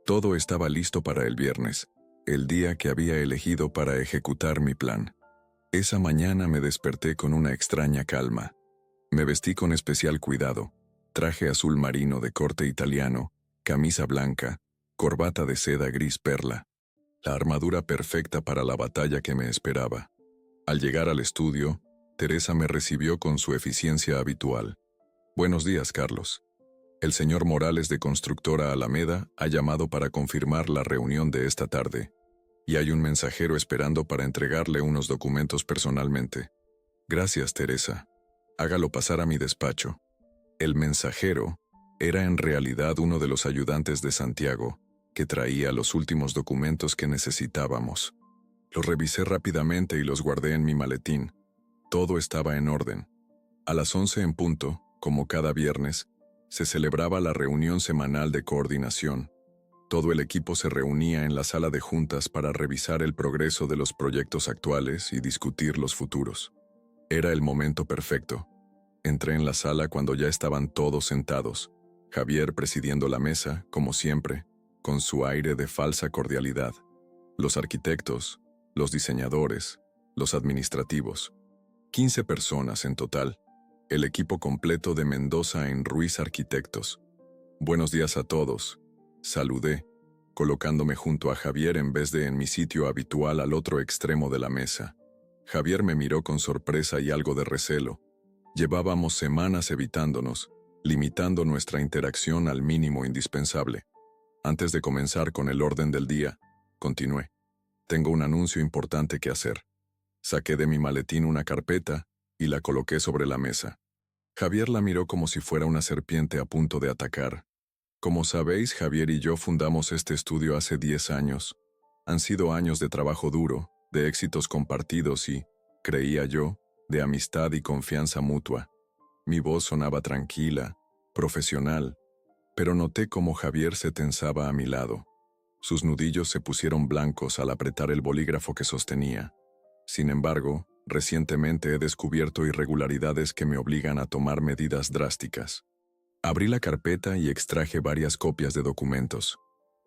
Todo estaba listo para el viernes, el día que había elegido para ejecutar mi plan. Esa mañana me desperté con una extraña calma. Me vestí con especial cuidado, traje azul marino de corte italiano, camisa blanca, corbata de seda gris perla, la armadura perfecta para la batalla que me esperaba. Al llegar al estudio, Teresa me recibió con su eficiencia habitual. Buenos días, Carlos. El señor Morales de Constructora Alameda ha llamado para confirmar la reunión de esta tarde, y hay un mensajero esperando para entregarle unos documentos personalmente. Gracias, Teresa. Hágalo pasar a mi despacho. El mensajero era en realidad uno de los ayudantes de Santiago, que traía los últimos documentos que necesitábamos. Los revisé rápidamente y los guardé en mi maletín. Todo estaba en orden. A las 11 en punto, como cada viernes, se celebraba la reunión semanal de coordinación. Todo el equipo se reunía en la sala de juntas para revisar el progreso de los proyectos actuales y discutir los futuros. Era el momento perfecto. Entré en la sala cuando ya estaban todos sentados, Javier presidiendo la mesa, como siempre, con su aire de falsa cordialidad. Los arquitectos, los diseñadores, los administrativos. 15 personas en total, el equipo completo de Mendoza en Ruiz Arquitectos. Buenos días a todos, saludé, colocándome junto a Javier en vez de en mi sitio habitual al otro extremo de la mesa. Javier me miró con sorpresa y algo de recelo. Llevábamos semanas evitándonos, limitando nuestra interacción al mínimo indispensable. Antes de comenzar con el orden del día, continué. Tengo un anuncio importante que hacer. Saqué de mi maletín una carpeta y la coloqué sobre la mesa. Javier la miró como si fuera una serpiente a punto de atacar. Como sabéis, Javier y yo fundamos este estudio hace 10 años. Han sido años de trabajo duro, de éxitos compartidos y, creía yo, de amistad y confianza mutua. Mi voz sonaba tranquila, profesional, pero noté cómo Javier se tensaba a mi lado. Sus nudillos se pusieron blancos al apretar el bolígrafo que sostenía. Sin embargo, recientemente he descubierto irregularidades que me obligan a tomar medidas drásticas. Abrí la carpeta y extraje varias copias de documentos.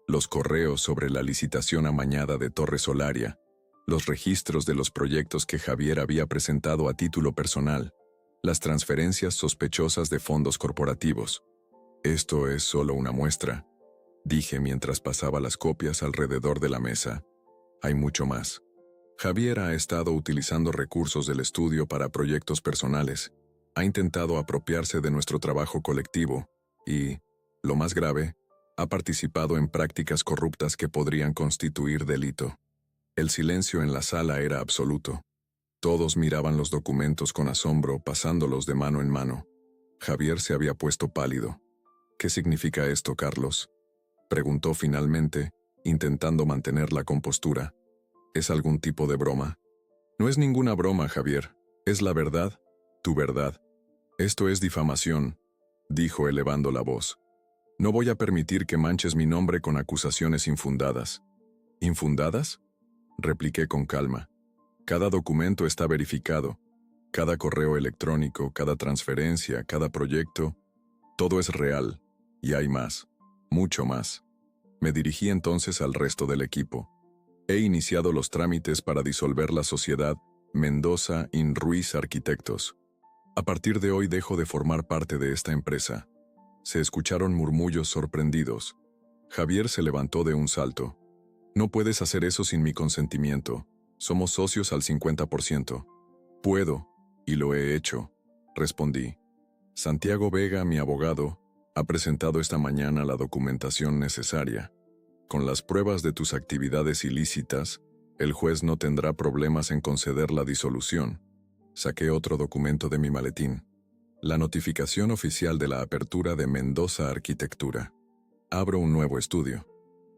Los correos sobre la licitación amañada de Torre Solaria, los registros de los proyectos que Javier había presentado a título personal, las transferencias sospechosas de fondos corporativos. Esto es solo una muestra, dije mientras pasaba las copias alrededor de la mesa. Hay mucho más. Javier ha estado utilizando recursos del estudio para proyectos personales. Ha intentado apropiarse de nuestro trabajo colectivo y, lo más grave, ha participado en prácticas corruptas que podrían constituir delito. El silencio en la sala era absoluto. Todos miraban los documentos con asombro, pasándolos de mano en mano. Javier se había puesto pálido. ¿Qué significa esto, Carlos?, preguntó finalmente, intentando mantener la compostura. ¿Es algún tipo de broma? No es ninguna broma, Javier. Es la verdad, tu verdad. Esto es difamación, dijo elevando la voz. No voy a permitir que manches mi nombre con acusaciones infundadas. ¿Infundadas?, repliqué con calma. Cada documento está verificado. Cada correo electrónico, cada transferencia, cada proyecto, todo es real. Y hay más, mucho más. Me dirigí entonces al resto del equipo. He iniciado los trámites para disolver la sociedad Mendoza in Ruiz Arquitectos. A partir de hoy dejo de formar parte de esta empresa. Se escucharon murmullos sorprendidos. Javier se levantó de un salto. No puedes hacer eso sin mi consentimiento. Somos socios al 50%. Puedo, y lo he hecho, respondí. Santiago Vega, mi abogado, ha presentado esta mañana la documentación necesaria. Con las pruebas de tus actividades ilícitas, el juez no tendrá problemas en conceder la disolución. Saqué otro documento de mi maletín. La notificación oficial de la apertura de Mendoza Arquitectura. Abro un nuevo estudio.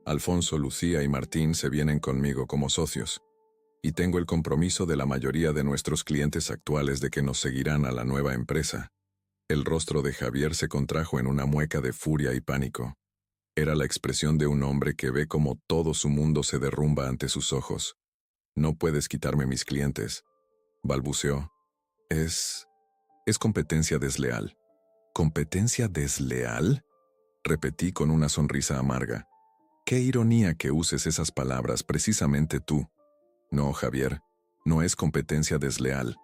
Alfonso, Lucía y Martín se vienen conmigo como socios. Y tengo el compromiso de la mayoría de nuestros clientes actuales de que nos seguirán a la nueva empresa. El rostro de Javier se contrajo en una mueca de furia y pánico. Era la expresión de un hombre que ve como todo su mundo se derrumba ante sus ojos. No puedes quitarme mis clientes, balbuceó. Es competencia desleal. ¿Competencia desleal?, repetí con una sonrisa amarga. Qué ironía que uses esas palabras precisamente tú. No, Javier, no es competencia desleal.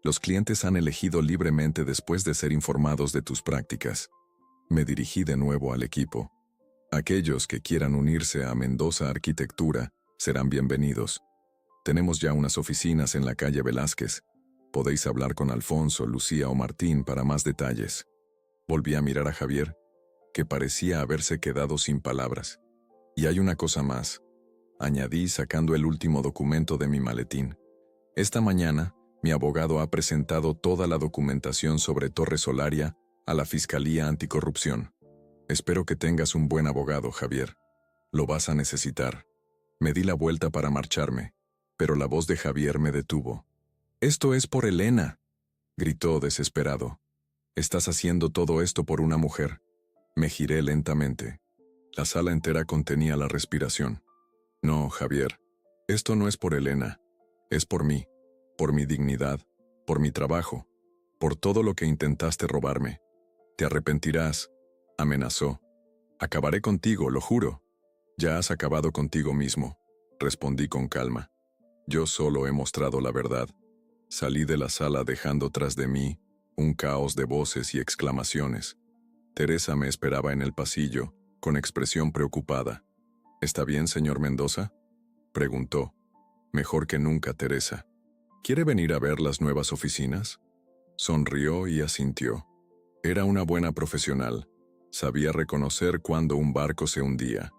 Los clientes han elegido libremente después de ser informados de tus prácticas. Me dirigí de nuevo al equipo. Aquellos que quieran unirse a Mendoza Arquitectura serán bienvenidos. Tenemos ya unas oficinas en la calle Velázquez. Podéis hablar con Alfonso, Lucía o Martín para más detalles. Volví a mirar a Javier, que parecía haberse quedado sin palabras. Y hay una cosa más, añadí sacando el último documento de mi maletín. Esta mañana, mi abogado ha presentado toda la documentación sobre Torre Solaria a la Fiscalía Anticorrupción. Espero que tengas un buen abogado, Javier. Lo vas a necesitar. Me di la vuelta para marcharme, pero la voz de Javier me detuvo. «Esto es por Elena», gritó desesperado. «Estás haciendo todo esto por una mujer». Me giré lentamente. La sala entera contenía la respiración. «No, Javier, esto no es por Elena. Es por mí, por mi dignidad, por mi trabajo, por todo lo que intentaste robarme. Te arrepentirás», amenazó. «Acabaré contigo, lo juro». «Ya has acabado contigo mismo», respondí con calma. «Yo solo he mostrado la verdad». Salí de la sala dejando tras de mí un caos de voces y exclamaciones. Teresa me esperaba en el pasillo, con expresión preocupada. «¿Está bien, señor Mendoza?», preguntó. «Mejor que nunca, Teresa». «¿Quiere venir a ver las nuevas oficinas?». Sonrió y asintió. Era una buena profesional. Sabía reconocer cuando un barco se hundía.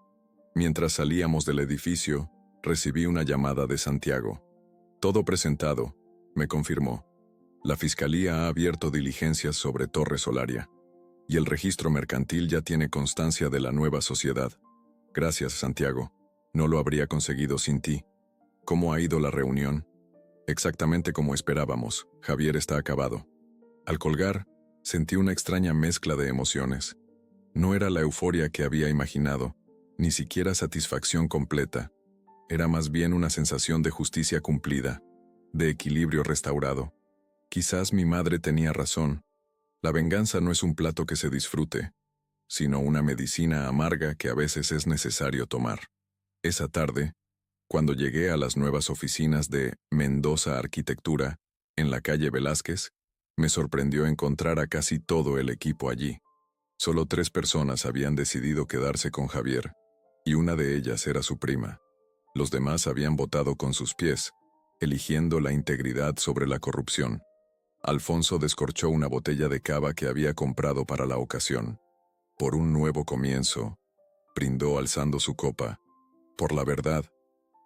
Mientras salíamos del edificio, recibí una llamada de Santiago. «Todo presentado», me confirmó. «La Fiscalía ha abierto diligencias sobre Torre Solaria. Y el registro mercantil ya tiene constancia de la nueva sociedad. Gracias, Santiago. No lo habría conseguido sin ti». «¿Cómo ha ido la reunión?». «Exactamente como esperábamos. Javier está acabado». Al colgar, sentí una extraña mezcla de emociones. No era la euforia que había imaginado, ni siquiera satisfacción completa. Era más bien una sensación de justicia cumplida, de equilibrio restaurado. Quizás mi madre tenía razón. La venganza no es un plato que se disfrute, sino una medicina amarga que a veces es necesario tomar. Esa tarde, cuando llegué a las nuevas oficinas de Mendoza Arquitectura, en la calle Velázquez, me sorprendió encontrar a casi todo el equipo allí. Solo 3 personas habían decidido quedarse con Javier, y una de ellas era su prima. Los demás habían votado con sus pies, eligiendo la integridad sobre la corrupción. Alfonso descorchó una botella de cava que había comprado para la ocasión. Por un nuevo comienzo, brindó alzando su copa. Por la verdad,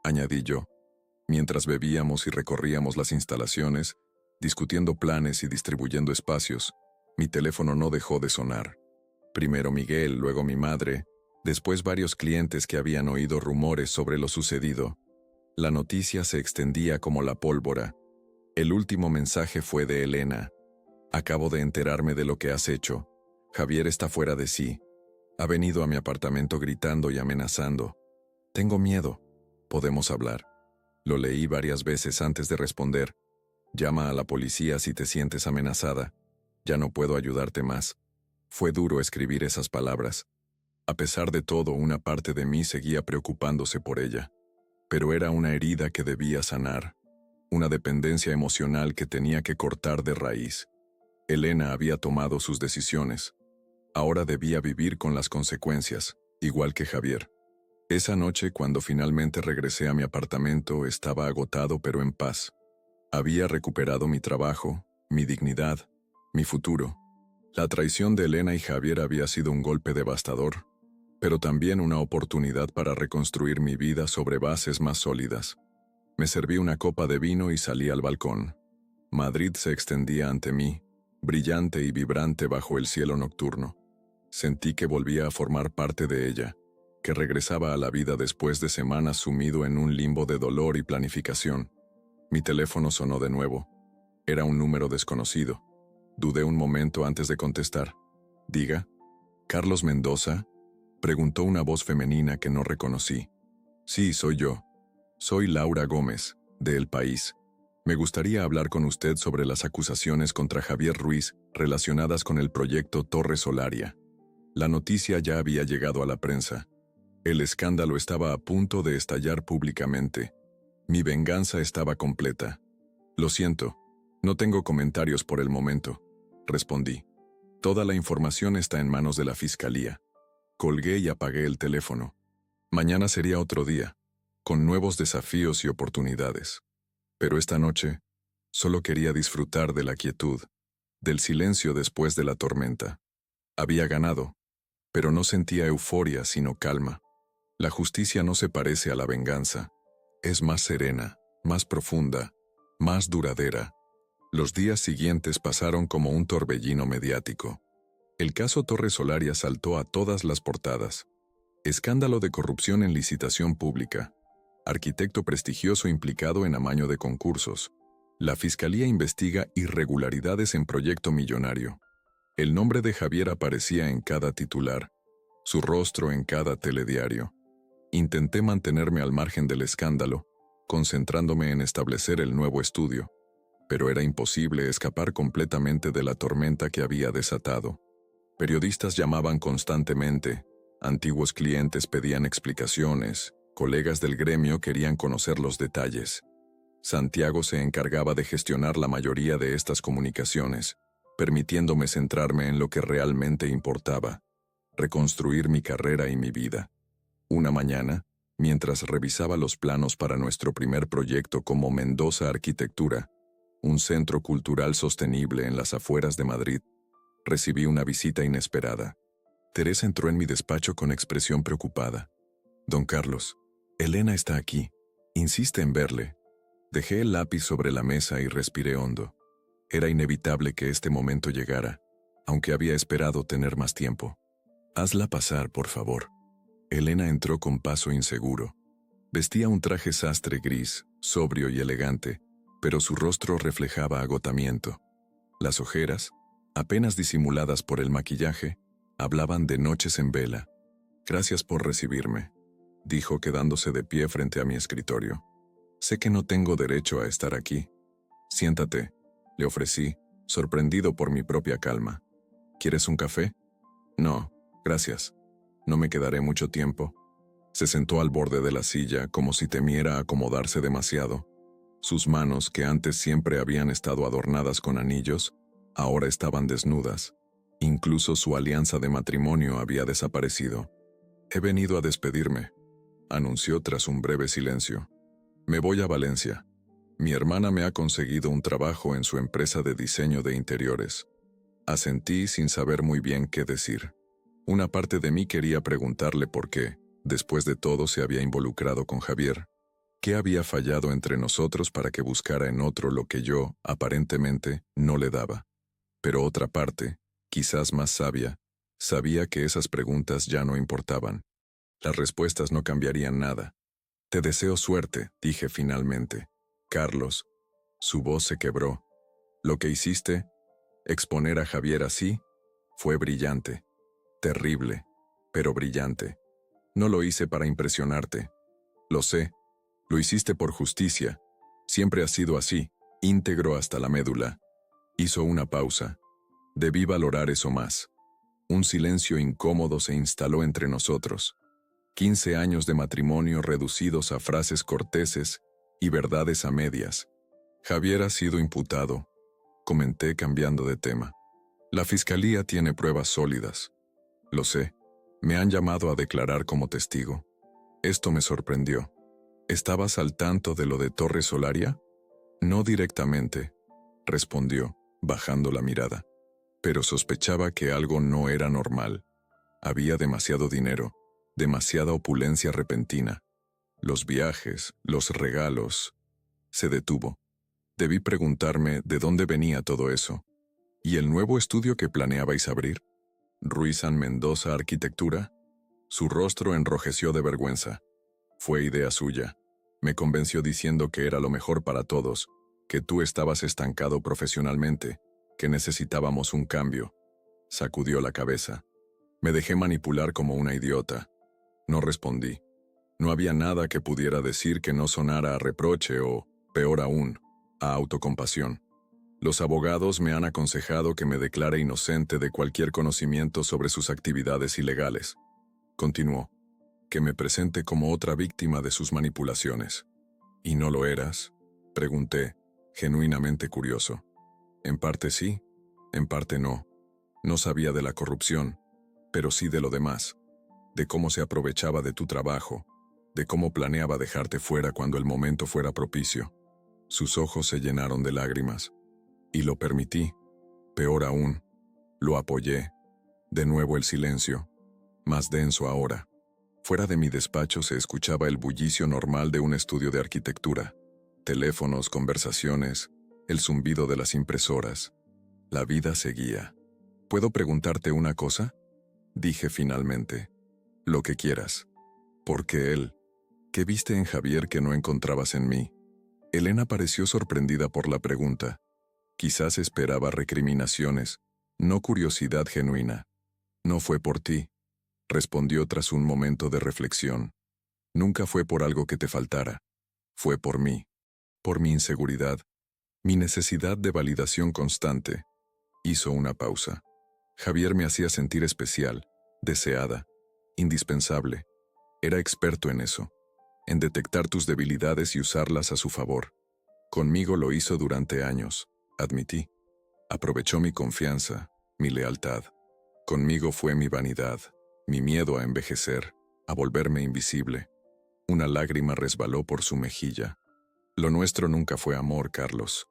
añadí yo, mientras bebíamos y recorríamos las instalaciones, discutiendo planes y distribuyendo espacios, mi teléfono no dejó de sonar. Primero Miguel, luego mi madre, después varios clientes que habían oído rumores sobre lo sucedido. La noticia se extendía como la pólvora. El último mensaje fue de Elena. Acabo de enterarme de lo que has hecho. Javier está fuera de sí. Ha venido a mi apartamento gritando y amenazando. Tengo miedo. ¿Podemos hablar? Lo leí varias veces antes de responder. Llama a la policía si te sientes amenazada. Ya no puedo ayudarte más. Fue duro escribir esas palabras. A pesar de todo, una parte de mí seguía preocupándose por ella. Pero era una herida que debía sanar. Una dependencia emocional que tenía que cortar de raíz. Elena había tomado sus decisiones. Ahora debía vivir con las consecuencias, igual que Javier. Esa noche, cuando finalmente regresé a mi apartamento, estaba agotado pero en paz. Había recuperado mi trabajo, mi dignidad, mi futuro. La traición de Elena y Javier había sido un golpe devastador, pero también una oportunidad para reconstruir mi vida sobre bases más sólidas. Me serví una copa de vino y salí al balcón. Madrid se extendía ante mí, brillante y vibrante bajo el cielo nocturno. Sentí que volvía a formar parte de ella, que regresaba a la vida después de semanas sumido en un limbo de dolor y planificación. Mi teléfono sonó de nuevo. Era un número desconocido. Dudé un momento antes de contestar. «Diga». «¿Carlos Mendoza?», preguntó una voz femenina que no reconocí. «Sí, soy yo. Soy Laura Gómez, de El País. Me gustaría hablar con usted sobre las acusaciones contra Javier Ruiz relacionadas con el proyecto Torre Solaria». La noticia ya había llegado a la prensa. El escándalo estaba a punto de estallar públicamente. Mi venganza estaba completa. «Lo siento, no tengo comentarios por el momento», respondí. «Toda la información está en manos de la fiscalía». Colgué y apagué el teléfono. Mañana sería otro día, con nuevos desafíos y oportunidades. Pero esta noche, solo quería disfrutar de la quietud, del silencio después de la tormenta. Había ganado, pero no sentía euforia sino calma. La justicia no se parece a la venganza. Es más serena, más profunda, más duradera. Los días siguientes pasaron como un torbellino mediático. El caso Torre Solaria saltó a todas las portadas. Escándalo de corrupción en licitación pública. Arquitecto prestigioso implicado en amaño de concursos. La Fiscalía investiga irregularidades en proyecto millonario. El nombre de Javier aparecía en cada titular, su rostro en cada telediario. Intenté mantenerme al margen del escándalo, concentrándome en establecer el nuevo estudio, pero era imposible escapar completamente de la tormenta que había desatado. Periodistas llamaban constantemente, antiguos clientes pedían explicaciones, colegas del gremio querían conocer los detalles. Santiago se encargaba de gestionar la mayoría de estas comunicaciones, permitiéndome centrarme en lo que realmente importaba, reconstruir mi carrera y mi vida. Una mañana, mientras revisaba los planos para nuestro primer proyecto como Mendoza Arquitectura, un centro cultural sostenible en las afueras de Madrid, recibí una visita inesperada. Teresa entró en mi despacho con expresión preocupada. «Don Carlos, Elena está aquí. Insiste en verle». Dejé el lápiz sobre la mesa y respiré hondo. Era inevitable que este momento llegara, aunque había esperado tener más tiempo. «Hazla pasar, por favor». Elena entró con paso inseguro. Vestía un traje sastre gris, sobrio y elegante, pero su rostro reflejaba agotamiento. Las ojeras, apenas disimuladas por el maquillaje, hablaban de noches en vela. «Gracias por recibirme», dijo quedándose de pie frente a mi escritorio. «Sé que no tengo derecho a estar aquí». «Siéntate», le ofrecí, sorprendido por mi propia calma. ¿Quieres un café? No, gracias. No me quedaré mucho tiempo. Se sentó al borde de la silla como si temiera acomodarse demasiado. Sus manos, que antes siempre habían estado adornadas con anillos, ahora estaban desnudas. Incluso su alianza de matrimonio había desaparecido. He venido a despedirme, anunció tras un breve silencio. Me voy a Valencia. Mi hermana me ha conseguido un trabajo en su empresa de diseño de interiores. Asentí sin saber muy bien qué decir. Una parte de mí quería preguntarle por qué, después de todo, se había involucrado con Javier. ¿Qué había fallado entre nosotros para que buscara en otro lo que yo, aparentemente, no le daba? Pero otra parte, quizás más sabia, sabía que esas preguntas ya no importaban. Las respuestas no cambiarían nada. Te deseo suerte, dije finalmente. Carlos. Su voz se quebró. Lo que hiciste, exponer a Javier así, fue brillante. Terrible, pero brillante. No lo hice para impresionarte. Lo sé. Lo hiciste por justicia. Siempre has sido así, íntegro hasta la médula. Hizo una pausa. Debí valorar eso más. Un silencio incómodo se instaló entre nosotros. 15 años de matrimonio reducidos a frases corteses y verdades a medias. Javier ha sido imputado, comenté cambiando de tema. La fiscalía tiene pruebas sólidas. Lo sé. Me han llamado a declarar como testigo. Esto me sorprendió. ¿Estabas al tanto de lo de Torre Solaria? No directamente, respondió, bajando la mirada. Pero sospechaba que algo no era normal. Había demasiado dinero, demasiada opulencia repentina. Los viajes, los regalos. Se detuvo. Debí preguntarme de dónde venía todo eso. ¿Y el nuevo estudio que planeabais abrir? ¿Ruizan Mendoza Arquitectura? Su rostro enrojeció de vergüenza. Fue idea suya. Me convenció diciendo que era lo mejor para todos, que tú estabas estancado profesionalmente, que necesitábamos un cambio. Sacudió la cabeza. Me dejé manipular como una idiota. No respondí. No había nada que pudiera decir que no sonara a reproche o, peor aún, a autocompasión. Los abogados me han aconsejado que me declare inocente de cualquier conocimiento sobre sus actividades ilegales. Continuó. Que me presente como otra víctima de sus manipulaciones. ¿Y no lo eras? Pregunté, genuinamente curioso. En parte sí, en parte no. No sabía de la corrupción, pero sí de lo demás, de cómo se aprovechaba de tu trabajo, de cómo planeaba dejarte fuera cuando el momento fuera propicio. Sus ojos se llenaron de lágrimas. Y lo permití. Peor aún, lo apoyé. De nuevo el silencio, más denso ahora. Fuera de mi despacho se escuchaba el bullicio normal de un estudio de arquitectura. Teléfonos, conversaciones, el zumbido de las impresoras. La vida seguía. ¿Puedo preguntarte una cosa? Dije finalmente. Lo que quieras. ¿Por qué él? ¿Qué viste en Javier que no encontrabas en mí? Elena pareció sorprendida por la pregunta. Quizás esperaba recriminaciones, no curiosidad genuina. No fue por ti, respondió tras un momento de reflexión. Nunca fue por algo que te faltara. Fue por mí, por mi inseguridad, mi necesidad de validación constante. Hizo una pausa. Javier me hacía sentir especial, deseada, indispensable. Era experto en eso, en detectar tus debilidades y usarlas a su favor. Conmigo lo hizo durante años, admití. Aprovechó mi confianza, mi lealtad. Conmigo fue mi vanidad, mi miedo a envejecer, a volverme invisible. Una lágrima resbaló por su mejilla. Lo nuestro nunca fue amor, Carlos.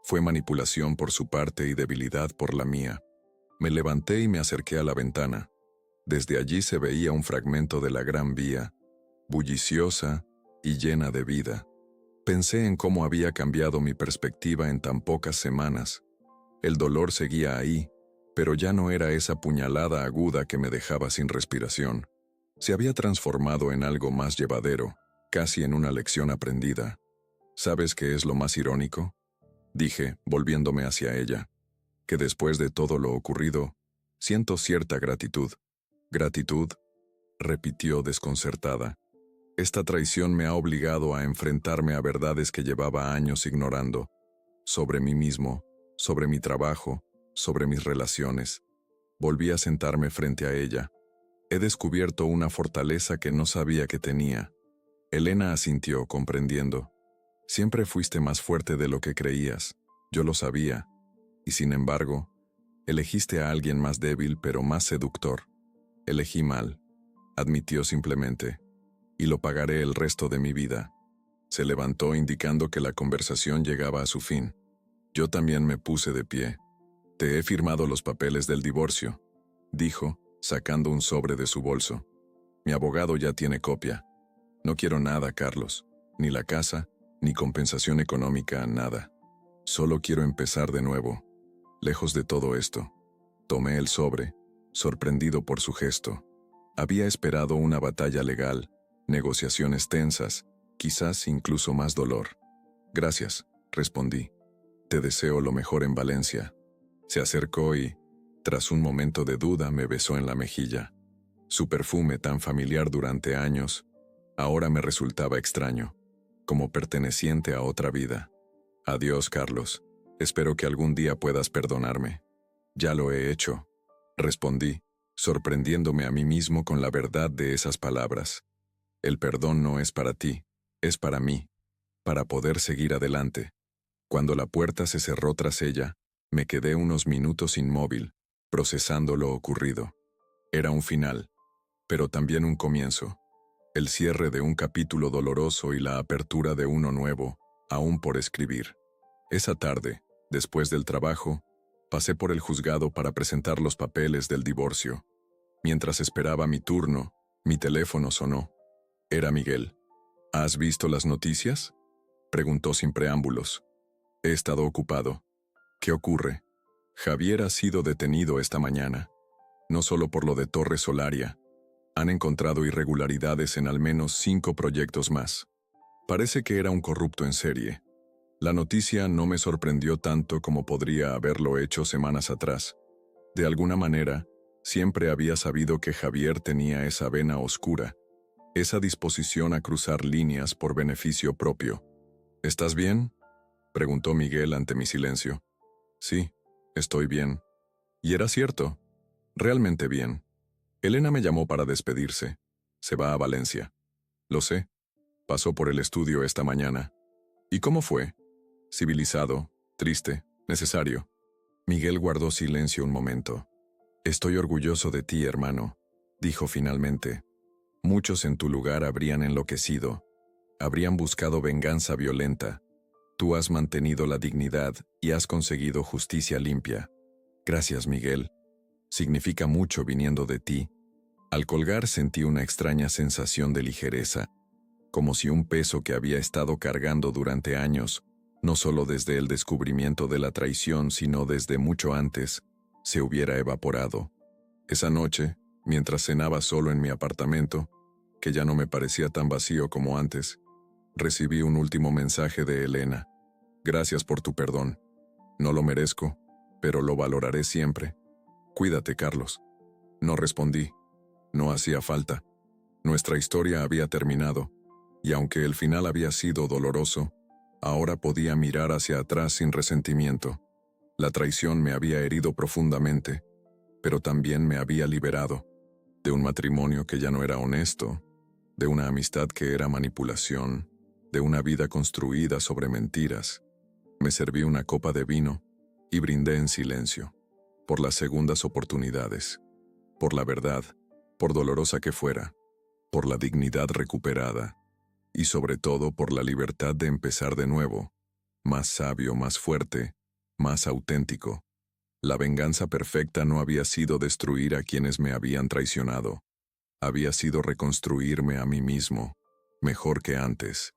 Fue manipulación por su parte y debilidad por la mía. Me levanté y me acerqué a la ventana. Desde allí se veía un fragmento de la Gran Vía, bulliciosa y llena de vida. Pensé en cómo había cambiado mi perspectiva en tan pocas semanas. El dolor seguía ahí, pero ya no era esa puñalada aguda que me dejaba sin respiración. Se había transformado en algo más llevadero, casi en una lección aprendida. ¿Sabes qué es lo más irónico? Dije, volviéndome hacia ella. Que después de todo lo ocurrido, siento cierta gratitud. ¿Gratitud? Repitió desconcertada. Esta traición me ha obligado a enfrentarme a verdades que llevaba años ignorando. Sobre mí mismo, sobre mi trabajo, sobre mis relaciones. Volví a sentarme frente a ella. He descubierto una fortaleza que no sabía que tenía. Elena asintió, comprendiendo. Siempre fuiste más fuerte de lo que creías. Yo lo sabía. Y sin embargo, elegiste a alguien más débil pero más seductor. Elegí mal, admitió simplemente. Y lo pagaré el resto de mi vida. Se levantó indicando que la conversación llegaba a su fin. Yo también me puse de pie. Te he firmado los papeles del divorcio, dijo, sacando un sobre de su bolso. Mi abogado ya tiene copia. No quiero nada, Carlos. Ni la casa, ni compensación económica, nada. Solo quiero empezar de nuevo. Lejos de todo esto. Tomé el sobre, sorprendido por su gesto. Había esperado una batalla legal, negociaciones tensas, quizás incluso más dolor. Gracias, respondí. Te deseo lo mejor en Valencia. Se acercó y, tras un momento de duda, me besó en la mejilla. Su perfume tan familiar durante años, ahora me resultaba extraño, como perteneciente a otra vida. Adiós, Carlos. Espero que algún día puedas perdonarme. Ya lo he hecho, respondí, sorprendiéndome a mí mismo con la verdad de esas palabras. El perdón no es para ti, es para mí, para poder seguir adelante. Cuando la puerta se cerró tras ella, me quedé unos minutos inmóvil, procesando lo ocurrido. Era un final, pero también un comienzo. El cierre de un capítulo doloroso y la apertura de uno nuevo, aún por escribir. Esa tarde, después del trabajo, pasé por el juzgado para presentar los papeles del divorcio. Mientras esperaba mi turno, mi teléfono sonó. Era Miguel. ¿Has visto las noticias?, preguntó sin preámbulos. He estado ocupado. ¿Qué ocurre? Javier ha sido detenido esta mañana. No solo por lo de Torre Solaria. Han encontrado irregularidades en al menos 5 proyectos más. Parece que era un corrupto en serie. La noticia no me sorprendió tanto como podría haberlo hecho semanas atrás. De alguna manera, siempre había sabido que Javier tenía esa vena oscura, esa disposición a cruzar líneas por beneficio propio. ¿Estás bien?, preguntó Miguel ante mi silencio. Sí, estoy bien. Y era cierto, realmente bien. Elena me llamó para despedirse. Se va a Valencia. Lo sé. Pasó por el estudio esta mañana. ¿Y cómo fue? Civilizado, triste, necesario. Miguel guardó silencio un momento. Estoy orgulloso de ti, hermano, dijo finalmente. Muchos en tu lugar habrían enloquecido. Habrían buscado venganza violenta. Tú has mantenido la dignidad y has conseguido justicia limpia. Gracias, Miguel. Significa mucho viniendo de ti. Al colgar sentí una extraña sensación de ligereza, como si un peso que había estado cargando durante años, no solo desde el descubrimiento de la traición, sino desde mucho antes, se hubiera evaporado. Esa noche, mientras cenaba solo en mi apartamento, que ya no me parecía tan vacío como antes, recibí un último mensaje de Elena. Gracias por tu perdón. No lo merezco, pero lo valoraré siempre. Cuídate, Carlos. No respondí. No hacía falta. Nuestra historia había terminado, y aunque el final había sido doloroso, ahora podía mirar hacia atrás sin resentimiento. La traición me había herido profundamente, pero también me había liberado. De un matrimonio que ya no era honesto, de una amistad que era manipulación, de una vida construida sobre mentiras. Me serví una copa de vino y brindé en silencio, por las segundas oportunidades, por la verdad, por dolorosa que fuera, por la dignidad recuperada, y sobre todo por la libertad de empezar de nuevo, más sabio, más fuerte, más auténtico. La venganza perfecta no había sido destruir a quienes me habían traicionado, había sido reconstruirme a mí mismo, mejor que antes.